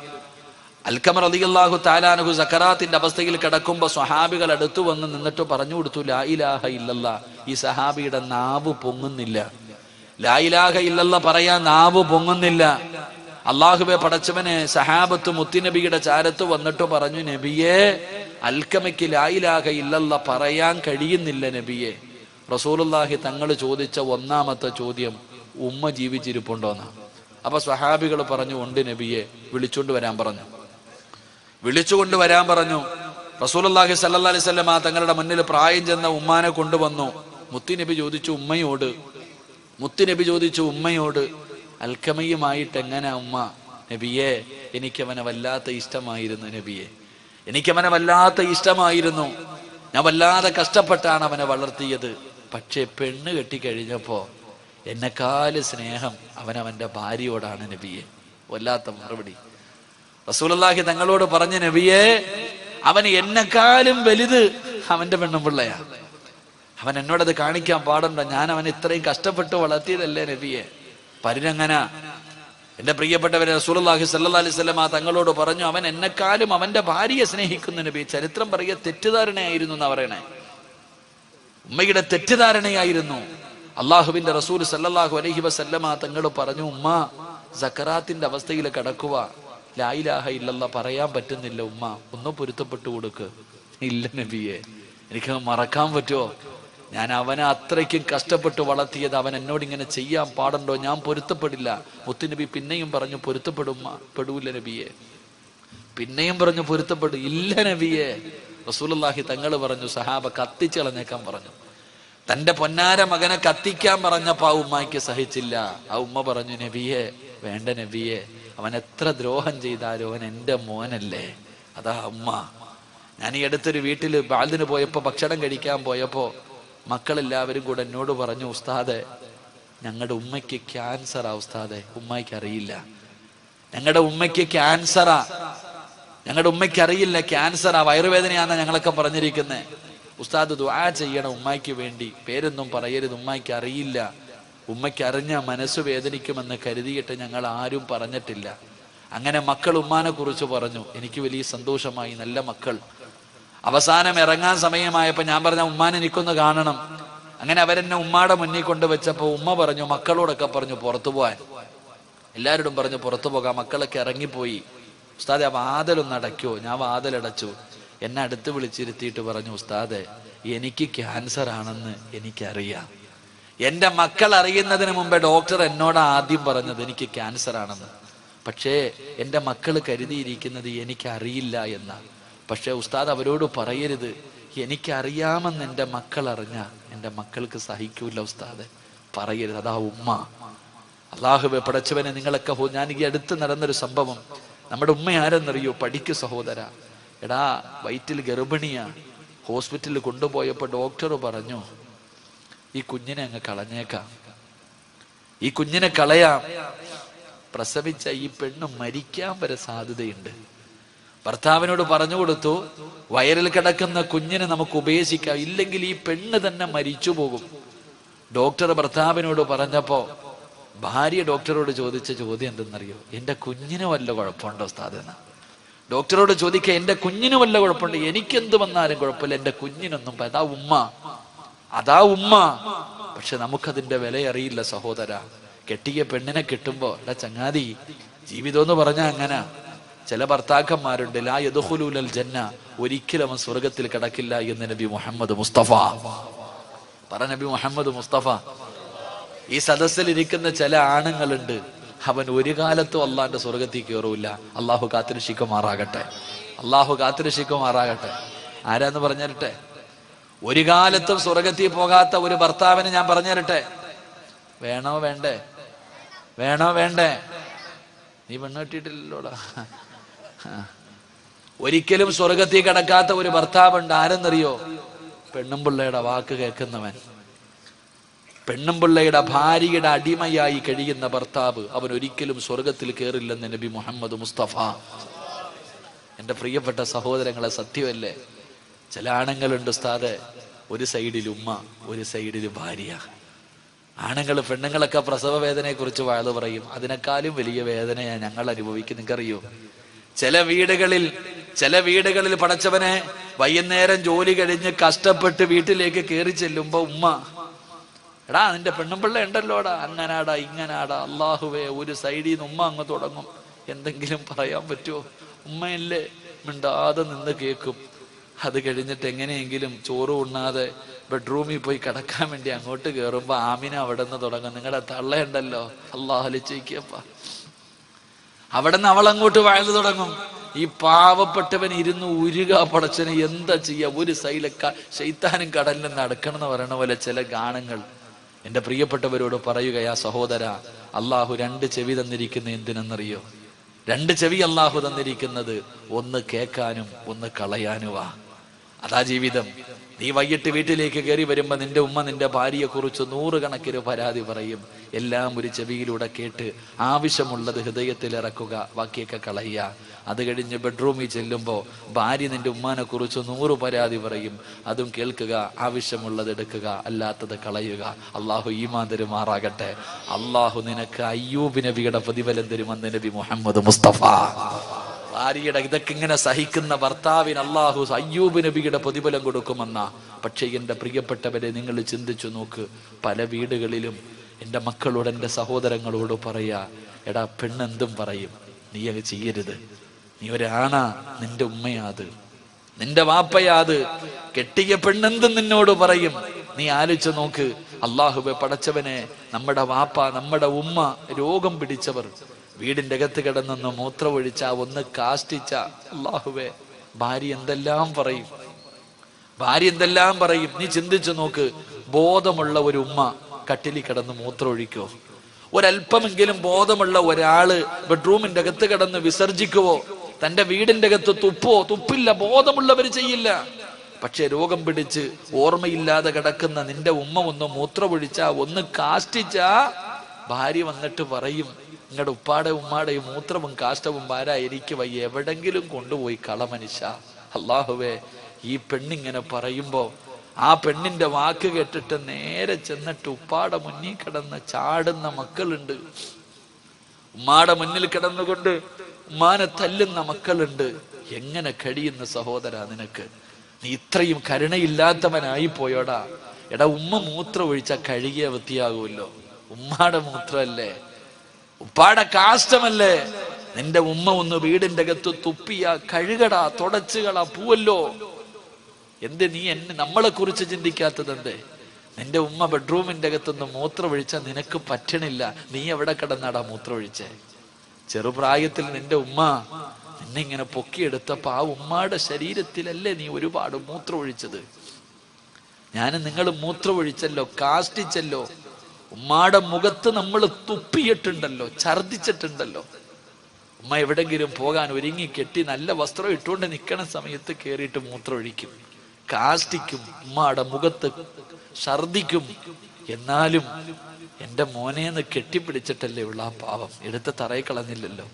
അൽഖമ റളിയല്ലാഹു തആല അൻഹു സക്കറാത്തിന്റെ അവസ്ഥയിൽ കിടക്കുമ്പോൾ സ്വഹാബികൾ അടുത്തു വന്ന് നിന്നിട്ട് പറഞ്ഞു കൊടുത്തു, ലാ ഇലാഹ ഇല്ലല്ലാ. ഈ സഹാബിയുടെ നാവ് പൊങ്ങുന്നില്ല, ലാ ഇലാഹ ഇല്ലല്ലാ പറയാൻ നാവ് പൊങ്ങുന്നില്ല. അള്ളാഹുവെ പടച്ചവനെ, സഹാബത്ത് മുത്തുനബിയുടെ ചാരത്ത് വന്നിട്ട് പറഞ്ഞു, നബിയെ, അൽക്കമയ്ക്ക് ലാ ഇലാഹ ഇല്ലല്ലാ പറയാൻ കഴിയുന്നില്ല നബിയെ. റസൂലുള്ളാഹി തങ്ങൾ ചോദിച്ച ഒന്നാമത്തെ ചോദ്യം, ഉമ്മ ജീവിച്ചിരിപ്പുണ്ടോന്നാ. അപ്പൊ സ്വഹാബികൾ പറഞ്ഞു, ഉണ്ട് നബിയെ, വിളിച്ചുകൊണ്ട് വരാൻ പറഞ്ഞു. വിളിച്ചുകൊണ്ട് വരാൻ പറഞ്ഞു. റസൂലുള്ളാഹി സ്വല്ലല്ലാഹി അലൈഹി വസല്ലം തങ്ങളുടെ മുന്നിൽ പ്രായം ചെന്ന ഉമ്മാനെ കൊണ്ടുവന്നു. മുത്തുനബി ചോദിച്ചു ഉമ്മയോട്, അൽക്കമയുമായിട്ട് എങ്ങനെ ഉമ്മ? നബിയെ, എനിക്കവനെ വല്ലാത്ത ഇഷ്ടമായിരുന്നു നബിയെ, എനിക്കവനെ വല്ലാത്ത ഇഷ്ടമായിരുന്നു. ഞാൻ വല്ലാതെ കഷ്ടപ്പെട്ടാണ് അവനെ വളർത്തിയത്. പക്ഷെ പെണ്ണ് കെട്ടിക്കഴിഞ്ഞപ്പോ എന്നെക്കാല് സ്നേഹം അവനവന്റെ ഭാര്യയോടാണ് നബിയെ. വല്ലാത്ത മറുപടി. റസൂലുള്ളാഹി തങ്ങളോട് പറഞ്ഞ, നബിയെ, അവൻ എന്നെക്കാലും വലുത് അവന്റെ പെണ്ണും പിള്ളയാ. അവൻ എന്നോടത് കാണിക്കാൻ പാടുണ്ടോ? ഞാൻ അവൻ ഇത്രയും കഷ്ടപ്പെട്ട് വളർത്തിയതല്ലേ നബിയെ. പരിരങ്ങനെ എന്റെ പ്രിയപ്പെട്ടവരെ, റസൂലുള്ളാഹി സ്വല്ലല്ലാഹി അലൈഹി വസല്ലം തങ്ങളോട് പറഞ്ഞു, അവൻ എന്നെക്കാളും അവന്റെ ഭാര്യയെ സ്നേഹിക്കുന്ന നബി. ചരിത്രം പറയുക, തെറ്റിദ്ധാരണയായിരുന്നു എന്നാ പറയണേ. ഉമ്മയുടെ തെറ്റിദ്ധാരണയായിരുന്നു. അള്ളാഹുവിന്റെ റസൂൽ സല്ലല്ലാഹു അലൈഹി വസല്ലം തങ്ങൾ പറഞ്ഞു, ഉമ്മ സക്കറാത്തിന്റെ അവസ്ഥയിൽ കിടക്കുക, ലാ ഇലാഹ ഇല്ലല്ലാ പറയാൻ പറ്റുന്നില്ല ഉമ്മ, ഒന്ന് പൊരുത്തപ്പെട്ടു കൊടുക്ക്. ഇല്ല നബിയെ, എനിക്ക് മറക്കാൻ പറ്റുമോ? ഞാൻ അവനെ അത്രയ്ക്കും കഷ്ടപ്പെട്ട് വളർത്തിയത്, അവൻ എന്നോട് ഇങ്ങനെ ചെയ്യാൻ പാടുണ്ടോ? ഞാൻ പൊരുത്തപ്പെടില്ല. മുത്തുനബി പിന്നെയും പറഞ്ഞു, പെടൂല നബിയെ. പിന്നെയും പറഞ്ഞു, പൊരുത്തപ്പെടും. ഇല്ല നബിയെ. റസൂലുള്ളാഹി തങ്ങൾ പറഞ്ഞു, സഹാബ കത്തിച്ചളഞ്ഞേക്കാൻ പറഞ്ഞു. തന്റെ പൊന്നാര മകനെ കത്തിക്കാൻ പറഞ്ഞപ്പോ ആ ഉമ്മായിക്ക് സഹിച്ചില്ല. ആ ഉമ്മ പറഞ്ഞു, നബിയെ, വേണ്ട നബിയെ, അവൻ എത്ര ദ്രോഹം ചെയ്താലും അവൻ എന്റെ മോനല്ലേ. അതാ ഉമ്മ. ഞാൻ ഈ അടുത്തൊരു വീട്ടില് ബാലിന് പോയപ്പോ, ഭക്ഷണം കഴിക്കാൻ പോയപ്പോ മക്കളെല്ലാവരും കൂടെ എന്നോട് പറഞ്ഞു, ഉസ്താദെ, ഞങ്ങളുടെ ഉമ്മയ്ക്ക് ക്യാൻസറാ ഉസ്താദെ. ഉമ്മയ്ക്ക് അറിയില്ല, ഞങ്ങളുടെ ഉമ്മയ്ക്ക് ക്യാൻസറാ. ഞങ്ങളുടെ ഉമ്മയ്ക്ക് അറിയില്ല ക്യാൻസറാ, വയറുവേദനയാണെന്നാ ഞങ്ങളൊക്കെ പറഞ്ഞിരിക്കുന്നത്. ഉസ്താദ് ദുആ ചെയ്യണം ഉമ്മയ്ക്ക് വേണ്ടി. പേരൊന്നും പറയരുത്, ഉമ്മയ്ക്ക് അറിയില്ല. ഉമ്മയ്ക്ക് അറിഞ്ഞ മനസ്സ് വേദനിക്കുമെന്ന് കരുതിയിട്ട് ഞങ്ങൾ ആരും പറഞ്ഞിട്ടില്ല. അങ്ങനെ മക്കൾ ഉമ്മാനെ കുറിച്ച് പറഞ്ഞു. എനിക്ക് വലിയ സന്തോഷമായി, നല്ല മക്കൾ. അവസാനം ഇറങ്ങാൻ സമയമായപ്പോ ഞാൻ പറഞ്ഞ, ഉമ്മാനെ എനിക്കൊന്ന് കാണണം. അങ്ങനെ അവരെന്നെ ഉമ്മാടെ മുന്നിൽ കൊണ്ടുവച്ചപ്പോ ഉമ്മ പറഞ്ഞു, മക്കളോടൊക്കെ പറഞ്ഞു പുറത്തു പോകാൻ. എല്ലാവരോടും പറഞ്ഞു പുറത്തു പോകാം. മക്കളൊക്കെ ഇറങ്ങിപ്പോയി. ഉസ്താദെ, ആ വാതിലൊന്ന് അടയ്ക്കോ? ഞാൻ വാതിലടച്ചു. എന്നെ അടുത്ത് വിളിച്ചിരുത്തിയിട്ട് പറഞ്ഞു, ഉസ്താദെ, എനിക്ക് ക്യാൻസർ ആണെന്ന് എനിക്കറിയാം. എൻ്റെ മക്കൾ അറിയുന്നതിന് മുമ്പേ ഡോക്ടർ എന്നോട് ആദ്യം പറഞ്ഞത് എനിക്ക് ക്യാൻസർ ആണെന്ന്. പക്ഷേ എൻ്റെ മക്കൾ കരുതിയിരിക്കുന്നത് എനിക്കറിയില്ല എന്നാണ്. പക്ഷെ ഉസ്താദ് അവരോട് പറയരുത്, എനിക്കറിയാമെന്ന് എൻ്റെ മക്കൾ അറിഞ്ഞ എൻ്റെ മക്കൾക്ക് സഹിക്കൂല ഉസ്താദ്, പറയരുത്. അതാ ഉമ്മ. അല്ലാഹുവേ പടച്ചവനെ, നിങ്ങളൊക്കെ ഞാൻ ഈ അടുത്ത് നടന്നൊരു സംഭവം. നമ്മുടെ ഉമ്മ ആരെന്നറിയോ? പഠിക്കു സഹോദര. എടാ, വയറ്റിൽ ഗർഭിണിയാ. ഹോസ്പിറ്റലിൽ കൊണ്ടുപോയപ്പോ ഡോക്ടർ പറഞ്ഞു, ഈ കുഞ്ഞിനെ അങ്ങ് കളഞ്ഞേക്കാം, ഈ കുഞ്ഞിനെ കളയാം. പ്രസവിച്ച ഈ പെണ്ണ് മരിക്കാൻ വരെ സാധ്യതയുണ്ട്. ഭർത്താവിനോട് പറഞ്ഞു കൊടുത്തു, വയറിൽ കിടക്കുന്ന കുഞ്ഞിനെ നമുക്ക് ഉപേക്ഷിക്കാം, ഇല്ലെങ്കിൽ ഈ പെണ്ണ് തന്നെ മരിച്ചു പോകും. ഡോക്ടർ ഭർത്താവിനോട് പറഞ്ഞപ്പോ ഭാര്യ ഡോക്ടറോട് ചോദിച്ച ചോദ്യം എന്തെന്നറിയോ? എന്റെ കുഞ്ഞിന് വല്ല കുഴപ്പമുണ്ടോ ഉസ്താദ് എന്ന് ഡോക്ടറോട് ചോദിക്കുക. എന്റെ കുഞ്ഞിന് വല്ല കുഴപ്പമുണ്ട്? എനിക്കെന്ത് വന്നാലും കുഴപ്പമില്ല, എന്റെ കുഞ്ഞിനൊന്നും. അതാ ഉമ്മ, അതാ ഉമ്മ. പക്ഷെ നമുക്കതിന്റെ വില അറിയില്ല സഹോദര. കെട്ടിയ പെണ്ണിനെ കിട്ടുമ്പോ, എടാ ചങ്ങാതി, ജീവിതം എന്ന് പറഞ്ഞാൽ അങ്ങനെ. ചില ഭർത്താക്കന്മാരുണ്ട്, ലാ യദ്ഖുലൂനൽ ജന്ന, ഒരിക്കലും അവൻ സ്വർഗത്തിൽ കടക്കില്ല എന്ന് നബി മുഹമ്മദ് മുസ്തഫ. നബി മുഹമ്മദ് മുസ്തഫ. ഈ സദസ്സിൽ ഇരിക്കുന്ന ചില ആണുങ്ങളുണ്ട്, അവൻ ഒരു കാലത്തും അള്ളാന്റെ സ്വർഗത്തിൽ കയറൂല. അള്ളാഹു കാത്തിരക്ഷിക്കുമാറാകട്ടെ, അള്ളാഹു കാത്തിരക്ഷിക്കുമാറാകട്ടെ. ആരാന്ന് പറഞ്ഞിരട്ടെ? ഒരു കാലത്തും സ്വർഗത്തിൽ പോകാത്ത ഒരു ഭർത്താവിനെ ഞാൻ പറഞ്ഞിരട്ടെ. വേണോ വേണ്ടേ? വേണോ വേണ്ടേ? നീ പെണ്ണ് കെട്ടിയിട്ടില്ലല്ലോടാ. ഒരിക്കലും സ്വർഗത്തിൽ കിടക്കാത്ത ഒരു ഭർത്താവുണ്ട്. ആരെന്നറിയോ? പെണ്ണും പിള്ളയുടെ വാക്ക് കേൾക്കുന്നവൻ, പെണ്ണും പിള്ളയുടെ ഭാര്യയുടെ അടിമയായി കഴിയുന്ന ഭർത്താവ്, അവൻ ഒരിക്കലും സ്വർഗത്തിൽ കയറില്ലെന്ന് നബി മുഹമ്മദ് മുസ്തഫ. എൻ്റെ പ്രിയപ്പെട്ട സഹോദരങ്ങളെ, സത്യമല്ലേ? ചില ആണുങ്ങളുണ്ട് ഉസ്താദെ, ഒരു സൈഡിൽ ഉമ്മ, ഒരു സൈഡിൽ ഭാര്യ. ആണുങ്ങൾ പെണ്ണുങ്ങളൊക്കെ പ്രസവ വേദനയെ കുറിച്ച് വാഴ്ന്നു പറയും. അതിനേക്കാളും വലിയ വേദനയാണ് ഞങ്ങൾ അനുഭവിക്കും. നിങ്ങൾക്കറിയോ? ചില വീടുകളിൽ പടച്ചവനെ വൈകുന്നേരം ജോലി കഴിഞ്ഞ് കഷ്ടപ്പെട്ട് വീട്ടിലേക്ക് കയറി ചെല്ലുമ്പോ ഉമ്മ, എടാ നിന്റെ പെണ്ണുമ്പിള്ള ഉണ്ടല്ലോടാ, അങ്ങനാടാ ഇങ്ങനാടാ. അള്ളാഹുവേ, ഒരു സൈഡിൽ നിന്ന് ഉമ്മ അങ്ങ് തുടങ്ങും. എന്തെങ്കിലും പറയാൻ പറ്റുമോ? ഉമ്മയല്ലേ, മിണ്ടാതെ നിന്ന് കേൾക്കും. അത് കഴിഞ്ഞിട്ട് എങ്ങനെയെങ്കിലും ചോറ് ഉണ്ണാതെ ബെഡ്റൂമിൽ പോയി കിടക്കാൻ വേണ്ടി അങ്ങോട്ട് കയറുമ്പോ ആമിന അവിടെ നിന്ന് തുടങ്ങും. നിങ്ങളുടെ തള്ളയുണ്ടല്ലോ, അള്ളാഹു അലിച്ചേക്കപ്പ. അവിടെ നിന്ന് അവൾ അങ്ങോട്ട് വാഴ്ന്നു തുടങ്ങും. ഈ പാവപ്പെട്ടവൻ ഇരുന്ന് ഉരുക, പടച്ചനെ എന്താ ചെയ്യാ? ഒരു സൈലക്ക ശൈത്താനും കടലിൽ നടക്കണം എന്ന് പറയണ പോലെ ചില ഗാനങ്ങൾ. എൻ്റെ പ്രിയപ്പെട്ടവരോട് പറയുകയാ സഹോദര, അള്ളാഹു രണ്ട് ചെവി തന്നിരിക്കുന്ന എന്തിനെന്നറിയോ? രണ്ട് ചെവി അള്ളാഹു തന്നിരിക്കുന്നത് ഒന്ന് കേൾക്കാനും ഒന്ന് കളയാനുവാ. അതാ ജീവിതം. നീ വൈകിട്ട് വീട്ടിലേക്ക് കയറി വരുമ്പോ നിന്റെ ഉമ്മ നിന്റെ ഭാര്യയെ കുറിച്ച് 100 കണക്കിന് പരാതി പറയും. എല്ലാം ഒരു ചെവിയിലൂടെ കേട്ട് ആവശ്യമുള്ളത് ഹൃദയത്തിൽ ഇറക്കുക, ബാക്കിയൊക്കെ കളയുക. അത് കഴിഞ്ഞ് ബെഡ്റൂമിൽ ചെല്ലുമ്പോൾ ഭാര്യ നിന്റെ ഉമ്മാനെ കുറിച്ച് 100 പരാതി പറയും. അതും കേൾക്കുക, ആവശ്യമുള്ളത് എടുക്കുക, അല്ലാത്തത് കളയുക. അള്ളാഹു ഈമാൻ തരുമാറാകട്ടെ. അള്ളാഹു നിനക്ക് അയ്യൂബ് നബിയുടെ പ്രതിഫലം തരുമെന്ന് നബി മുഹമ്മദ് മുസ്തഫ. ഭാര്യയുടെ ഇതൊക്കെ ഇങ്ങനെ സഹിക്കുന്ന ഭർത്താവിന് അള്ളാഹു അയ്യൂബ് നബിയുടെ പ്രതിഫലം കൊടുക്കുമെന്ന. പക്ഷേ എൻ്റെ പ്രിയപ്പെട്ടവരെ, നിങ്ങൾ ചിന്തിച്ചു നോക്ക്. പല വീടുകളിലും എൻ്റെ മക്കളോട്, എൻ്റെ സഹോദരങ്ങളോട് പറയാ, എടാ പെണ്ണെന്തും പറയും, നീ അത് ചെയ്യരുത്. നീ ഒരാണാ, നിന്റെ ഉമ്മയാത്, നിന്റെ വാപ്പയാത്. കെട്ടിയ പെണ്ണെന്തും നിന്നോട് പറയും. നീ ആലോചിച്ച് നോക്ക്. അള്ളാഹുവെ പടച്ചവനെ, നമ്മുടെ വാപ്പ, നമ്മുടെ ഉമ്മ രോഗം പിടിച്ചവർ വീടിന്റെ അകത്ത് കിടന്നൊന്ന് മൂത്രമൊഴിച്ച, ഒന്ന് കാഷ്ടിച്ച, അള്ളാഹുവേ, ഭാര്യ എന്തെല്ലാം പറയും, ഭാര്യ എന്തെല്ലാം പറയും. നീ ചിന്തിച്ചു നോക്ക്. ബോധമുള്ള ഒരു ഉമ്മ കട്ടിലിൽ കിടന്ന് മൂത്രമൊഴിക്കോ? ഒരല്പമെങ്കിലും ബോധമുള്ള ഒരാള് ബെഡ്റൂമിന്റെ അകത്ത് കിടന്ന് വിസർജിക്കുവോ? തന്റെ വീടിന്റെ അകത്ത് തുപ്പോ? തുപ്പില്ല. ബോധമുള്ളവർ ചെയ്യില്ല. പക്ഷെ രോഗം പിടിച്ച് ഓർമ്മയില്ലാതെ കിടക്കുന്ന നിന്റെ ഉമ്മ ഒന്ന് മൂത്രമൊഴിച്ച, ഒന്ന് കാഷ്ടിച്ച, ഭാര്യ വന്നിട്ട് പറയും, നിങ്ങളുടെ ഉപ്പാടെ ഉമ്മാടെ മൂത്രവും കാഷ്ടവും ഭാരാ, എനിക്ക് വയ്യ, എവിടെങ്കിലും കൊണ്ടുപോയി കളമനുഷ്യ. അള്ളാഹുവേ, ഈ പെണ്ണിങ്ങനെ പറയുമ്പോ ആ പെണ്ണിന്റെ വാക്ക് കേട്ടിട്ട് നേരെ ചെന്നിട്ട് ഉപ്പാടെ മുന്നിൽ കിടന്ന് ചാടുന്ന മക്കളുണ്ട്. ഉമ്മാടെ മുന്നിൽ കിടന്നുകൊണ്ട് ഉമ്മാനെ തല്ലുന്ന മക്കളുണ്ട്. എങ്ങനെ കഴിയുന്ന സഹോദര നിനക്ക്? നീ ഇത്രയും കരുണയില്ലാത്തവനായി പോയോടാ. എടാ, ഉമ്മ മൂത്രം ഒഴിച്ചാൽ കഴുകിയ വൃത്തിയാകുമല്ലോ. ഉമ്മാടെ മൂത്രമല്ലേ, ഉപ്പാടെ കാഷ്ടമല്ലേ. നിന്റെ ഉമ്മ ഒന്ന് വീടിന്റെ അകത്ത് തുപ്പിയ കഴുകടാ, തുടച്ചുകളാ, പൂവല്ലോ. എന്ത് നീ നമ്മളെ കുറിച്ച് ചിന്തിക്കാത്തത് എന്തേ? നിന്റെ ഉമ്മ ബെഡ്റൂമിന്റെ അകത്തൊന്ന് മൂത്രമൊഴിച്ചാൽ നിനക്ക് പറ്റണില്ല. നീ എവിടെ കിടന്നാടാ മൂത്രമൊഴിച്ചേ? ചെറുപ്രായത്തിൽ നിന്റെ ഉമ്മ നിന്നെ ഇങ്ങനെ പൊക്കിയെടുത്തപ്പോ ആ ഉമ്മാടെ ശരീരത്തിലല്ലേ നീ ഒരുപാട് മൂത്രമൊഴിച്ചത്? ഞാനും നിങ്ങൾ മൂത്രമൊഴിച്ചല്ലോ, കാഷ്ടിച്ചല്ലോ. ഉമ്മാടെ മുഖത്ത് നമ്മൾ തുപ്പിയിട്ടുണ്ടല്ലോ, ഛർദിച്ചിട്ടുണ്ടല്ലോ. ഉമ്മ എവിടെങ്കിലും പോകാൻ ഒരുങ്ങി കെട്ടി നല്ല വസ്ത്രം ഇട്ടുകൊണ്ട് നിൽക്കണ സമയത്ത് കയറിയിട്ട് മൂത്രമൊഴിക്കും, കാഷ്ടിക്കും, ഉമ്മാടെ മുഖത്ത് ഛർദിക്കും. എന്നാലും എൻ്റെ മോനേന്ന് കെട്ടിപ്പിടിച്ചിട്ടല്ലേ ഉള്ള ആ പാവം, എടുത്ത് തറയിൽ കളഞ്ഞില്ലല്ലോ,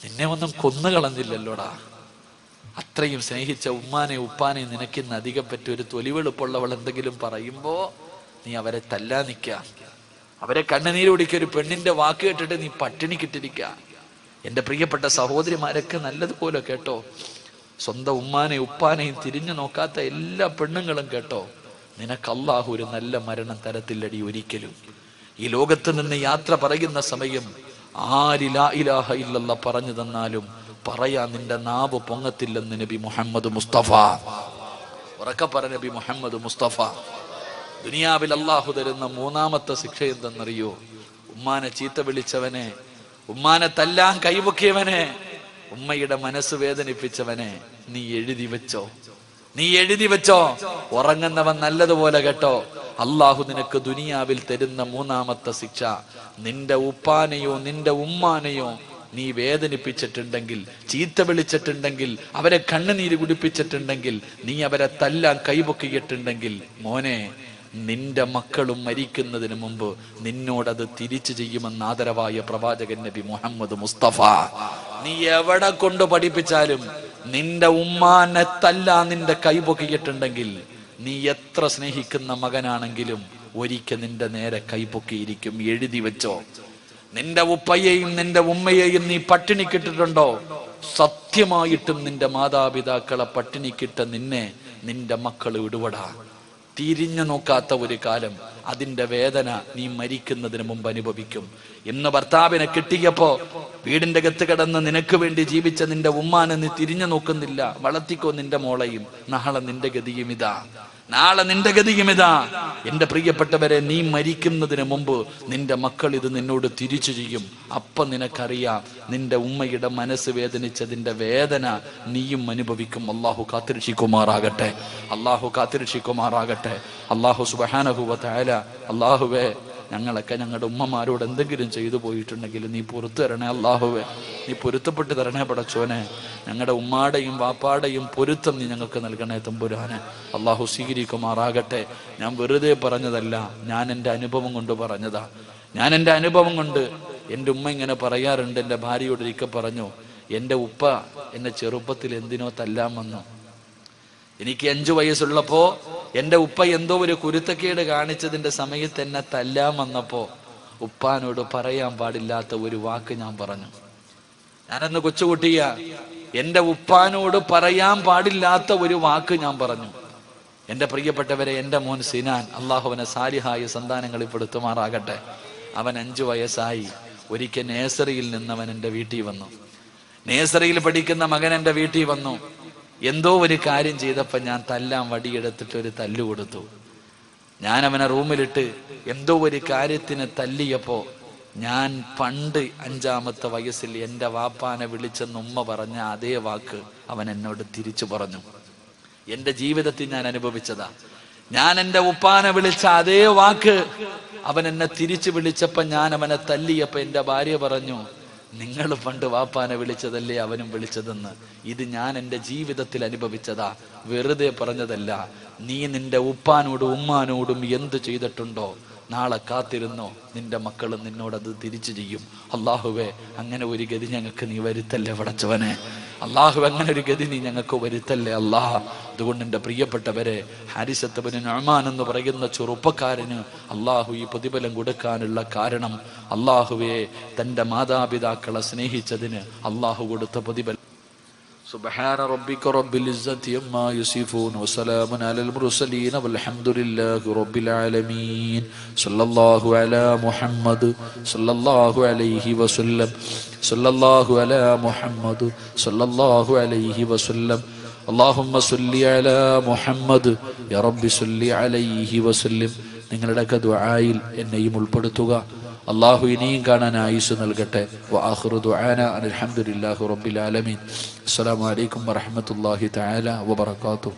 നിന്നെ ഒന്നും കൊന്നു കളഞ്ഞില്ലല്ലോടാ. അത്രയും സ്നേഹിച്ച ഉമ്മാനെ ഉപ്പാനെ നിനക്കിന്ന് അധികം പറ്റി ഒരു തൊലിവെളുപ്പുള്ളവൾ എന്തെങ്കിലും പറയുമ്പോ നീ അവരെ തല്ലാൻ നിൽക്ക, അവരെ കണ്ണുനീരൊടിക്ക. ഒരു പെണ്ണിന്റെ വാക്ക് കേട്ടിട്ട് നീ പട്ടിണി കിട്ടിരിക്ക. എൻ്റെ പ്രിയപ്പെട്ട സഹോദരിമാരൊക്കെ നല്ലതുപോലെ കേട്ടോ. സ്വന്തം ഉമ്മാനെയും ഉപ്പാനെയും തിരിഞ്ഞു നോക്കാത്ത എല്ലാ പെണ്ണുങ്ങളും കേട്ടോ, നിനക്ക് അല്ലാഹു ഒരു നല്ല മരണം തരത്തില്ലടി ഒരിക്കലും. ഈ ലോകത്ത് നിന്ന് യാത്ര പറയുന്ന സമയം ആര് ലാ ഇലാഹ ഇല്ലല്ലാ പറഞ്ഞു തന്നാലും പറയാൻ നിന്റെ നാവ് പൊങ്ങത്തില്ലെന്ന് നബി മുഹമ്മദ് മുസ്തഫ. ഉറക്കെ പറ നബി മുഹമ്മദ് മുസ്തഫ. ദുനിയാവിൽ അള്ളാഹു തരുന്ന മൂന്നാമത്തെ ശിക്ഷ എന്തെന്നറിയോ? ഉമ്മാനെ ചീത്ത വിളിച്ചവനെ, ഉമ്മാനെ തല്ലാൻ കൈപൊക്കിയവനെ, ഉമ്മയുടെ മനസ്സ് വേദനിപ്പിച്ചവനെ നീ എഴുതി വെച്ചോ, നീ എഴുതി വെച്ചോ. ഉറങ്ങുന്നവൻ നല്ലതുപോലെ കേട്ടോ, അള്ളാഹു നിനക്ക് ദുനിയാവിൽ തരുന്ന മൂന്നാമത്തെ ശിക്ഷ, നിന്റെ ഉപ്പാനെയോ നിന്റെ ഉമ്മാനെയോ നീ വേദനിപ്പിച്ചിട്ടുണ്ടെങ്കിൽ, ചീത്ത വിളിച്ചിട്ടുണ്ടെങ്കിൽ, അവരെ കണ്ണുനീര് കുടിപ്പിച്ചിട്ടുണ്ടെങ്കിൽ, നീ അവരെ തല്ലാൻ കൈപൊക്കിയിട്ടുണ്ടെങ്കിൽ, മോനെ നിന്റെ മക്കളും മരിക്കുന്നതിന് മുമ്പ് നിന്നോടത് തിരിച്ചു ചെയ്യുമെന്ന് ആദരവായ പ്രവാചകൻ നബി മുഹമ്മദ് മുസ്തഫ. നീ എവിടെ കൊണ്ട് പഠിപ്പിച്ചാലും നിന്റെ ഉമ്മാനെ തല്ലാൻ നിന്റെ കൈപൊക്കിയിട്ടുണ്ടെങ്കിൽ, നീ എത്ര സ്നേഹിക്കുന്ന മകനാണെങ്കിലും ഒരിക്കൽ നിന്റെ നേരെ കൈപൊക്കിയിരിക്കും. എഴുതി വെച്ചോ. നിന്റെ ഉപ്പയെയും നിന്റെ ഉമ്മയെയും നീ പട്ടിണിക്കിട്ടിട്ടുണ്ടോ? സത്യമായിട്ടും നിന്റെ മാതാപിതാക്കളെ പട്ടിണിക്കിട്ട നിന്നെ നിന്റെ മക്കൾ വിടുവടാ. തിരിഞ്ഞു നോക്കാത്ത ഒരു കാലം, അതിന്റെ വേദന നീ മരിക്കുന്നതിന് മുമ്പ് അനുഭവിക്കും. ഇന്ന് ഭർത്താവിനെ കിട്ടിയപ്പോ വീടിന്റെ അകത്ത് കിടന്ന് നിനക്ക് വേണ്ടി ജീവിച്ച നിന്റെ ഉമ്മാനെ നീ തിരിഞ്ഞു നോക്കുന്നില്ല. വളർത്തിക്കോ നിന്റെ മോളെയും. നാളെ നിന്റെ ഗതിയും ഇതാ, നാളെ നിന്റെ ഗതിയും ഇതാ. എന്റെ പ്രിയപ്പെട്ടവരെ, നീ മരിക്കുന്നതിന് മുമ്പ് നിന്റെ മക്കൾ ഇത് നിന്നോട് തിരിച്ചു ചെയ്യും. അപ്പൊ നിനക്കറിയാം നിന്റെ ഉമ്മയുടെ മനസ്സ് വേദനിച്ചതിന്റെ വേദന നീയും അനുഭവിക്കും. അള്ളാഹു കാത്തിരക്ഷിക്കുമാറാകട്ടെ, അള്ളാഹു കാത്തിരക്ഷിക്കുമാറാകട്ടെ. അള്ളാഹു സുബ്ഹാനഹു വ തആല, അള്ളാഹുവേ ഞങ്ങളൊക്കെ ഞങ്ങളുടെ ഉമ്മമാരോട് എന്തെങ്കിലും ചെയ്തു പോയിട്ടുണ്ടെങ്കിൽ നീ പുറത്തു തരണേ അള്ളാഹുവേ, നീ പൊരുത്തപ്പെട്ട് തരണേ പടച്ചോനെ. ഞങ്ങളുടെ ഉമ്മാടെയും വാപ്പാടെയും പൊരുത്തം നീ ഞങ്ങൾക്ക് നൽകണേ തമ്പുരാനെ. അള്ളാഹു സ്വീകരിക്കുമാറാകട്ടെ. ഞാൻ വെറുതെ പറഞ്ഞതല്ല, ഞാൻ എൻ്റെ അനുഭവം കൊണ്ട് പറഞ്ഞതാ. ഞാൻ എൻ്റെ അനുഭവം കൊണ്ട്, എൻ്റെ ഉമ്മ ഇങ്ങനെ പറയാറുണ്ട്. എൻ്റെ ഭാര്യയോട് ഒരിക്കൽ പറഞ്ഞു, എൻ്റെ ഉപ്പ എന്നെ ചെറുപ്പത്തിൽ എന്തിനോ തല്ലാൻ വന്നു. എനിക്ക് 5 വയസ്സുള്ളപ്പോ എൻ്റെ ഉപ്പ എന്തോ ഒരു കുരുത്തക്കേട് കാണിച്ചതിന്റെ സമയത്ത് എന്നെ തല്ലാൻ വന്നപ്പോ ഉപ്പാനോട് പറയാൻ പാടില്ലാത്ത ഒരു വാക്ക് ഞാൻ പറഞ്ഞു. ഞാനന്ന് കൊച്ചുകുട്ടിയാ. എൻ്റെ ഉപ്പാനോട് പറയാൻ പാടില്ലാത്ത ഒരു വാക്ക് ഞാൻ പറഞ്ഞു. എൻ്റെ പ്രിയപ്പെട്ടവരെ, എൻ്റെ മോൻ സിനാൻ, അള്ളാഹുവിനെ സാലിഹായ സന്താനങ്ങളിൽ പെടുത്തുമാറാകട്ടെ. അവൻ 5 വയസ്സായി. ഒരിക്കൽ നേഴ്സറിയിൽ നിന്നവൻ എൻ്റെ വീട്ടിൽ വന്നു. നേഴ്സറിയിൽ പഠിക്കുന്ന മകൻ എൻ്റെ വീട്ടിൽ വന്നു. എന്തോ ഒരു കാര്യം ചെയ്തപ്പോ ഞാൻ തല്ലാൻ വടിയെടുത്തിട്ട് ഒരു തല്ലു കൊടുത്തു. ഞാൻ അവനെ റൂമിലിട്ട് എന്തോ ഒരു കാര്യത്തിന് തല്ലിയപ്പോ ഞാൻ പണ്ട് 5-ാമത്തെ വയസ്സിൽ എൻ്റെ വാപ്പാനെ വിളിച്ചെന്ന് ഉമ്മ പറഞ്ഞ അതേ വാക്ക് അവൻ എന്നോട് തിരിച്ചു പറഞ്ഞു. എൻ്റെ ജീവിതത്തിൽ ഞാൻ അനുഭവിച്ചതാ. ഞാൻ എൻ്റെ ഉപ്പാനെ വിളിച്ച അതേ വാക്ക് അവൻ എന്നെ തിരിച്ചു വിളിച്ചപ്പോ ഞാൻ അവനെ തല്ലിയപ്പോ എൻ്റെ ഭാര്യ പറഞ്ഞു, നിങ്ങൾ പണ്ട് വാപ്പാനെ വിളിച്ചതല്ലേ അവനും വിളിച്ചതെന്ന്. ഇത് ഞാൻ എൻ്റെ ജീവിതത്തിൽ അനുഭവിച്ചതാ, വെറുതെ പറഞ്ഞതല്ല. നീ നിന്റെ ഉപ്പാനോടും ഉമ്മാനോടും എന്ത് ചെയ്തിട്ടുണ്ടോ നാളെ കാത്തിരുന്നോ, നിന്റെ മക്കളും നിന്നോടത് തിരിച്ചു ചെയ്യും. അള്ളാഹുവേ, അങ്ങനെ ഒരു ഗതി ഞങ്ങൾക്ക് നീ വരുത്തല്ലേ പടച്ചവനെ. അള്ളാഹു, അങ്ങനെ ഒരു ഗതി നീ ഞങ്ങൾക്ക് വരുത്തല്ലേ അള്ളാഹ്. അതുകൊണ്ട് എൻ്റെ പ്രിയപ്പെട്ടവരെ, ഹാരിസത്ത് ബിൻ നുഅ്മാൻ എന്ന് പറയുന്ന ചെറുപ്പക്കാരന് അള്ളാഹു ഈ പ്രതിഫലം കൊടുക്കാനുള്ള കാരണം, അള്ളാഹുവെ തൻ്റെ മാതാപിതാക്കളെ സ്നേഹിച്ചതിന് അള്ളാഹു കൊടുത്ത പ്രതിഫലം. سبحان ربك رب العزة عما يصفون وسلام على المرسلين والحمد لله رب العالمين. صلى الله على محمد صلى الله عليه وسلم. صلى الله على محمد صلى الله عليه وسلم. اللهم صل على محمد يا رب صل عليه وسلم. നിങ്ങളുടെ ദുആയിൽ എന്നെയും ഉൾപ്പെടുത്തുക. അള്ളാഹു ഇനിയും കാണാൻ ആയുസ് നൽകട്ടെ. വആഖിറു ദുആനാ അൽഹംദുലില്ലാഹി റബ്ബിൽ ആലമീൻ. അസ്സലാമു അലൈക്കും വറഹ്മത്തുള്ളാഹി തആല വബറകാതുഹു.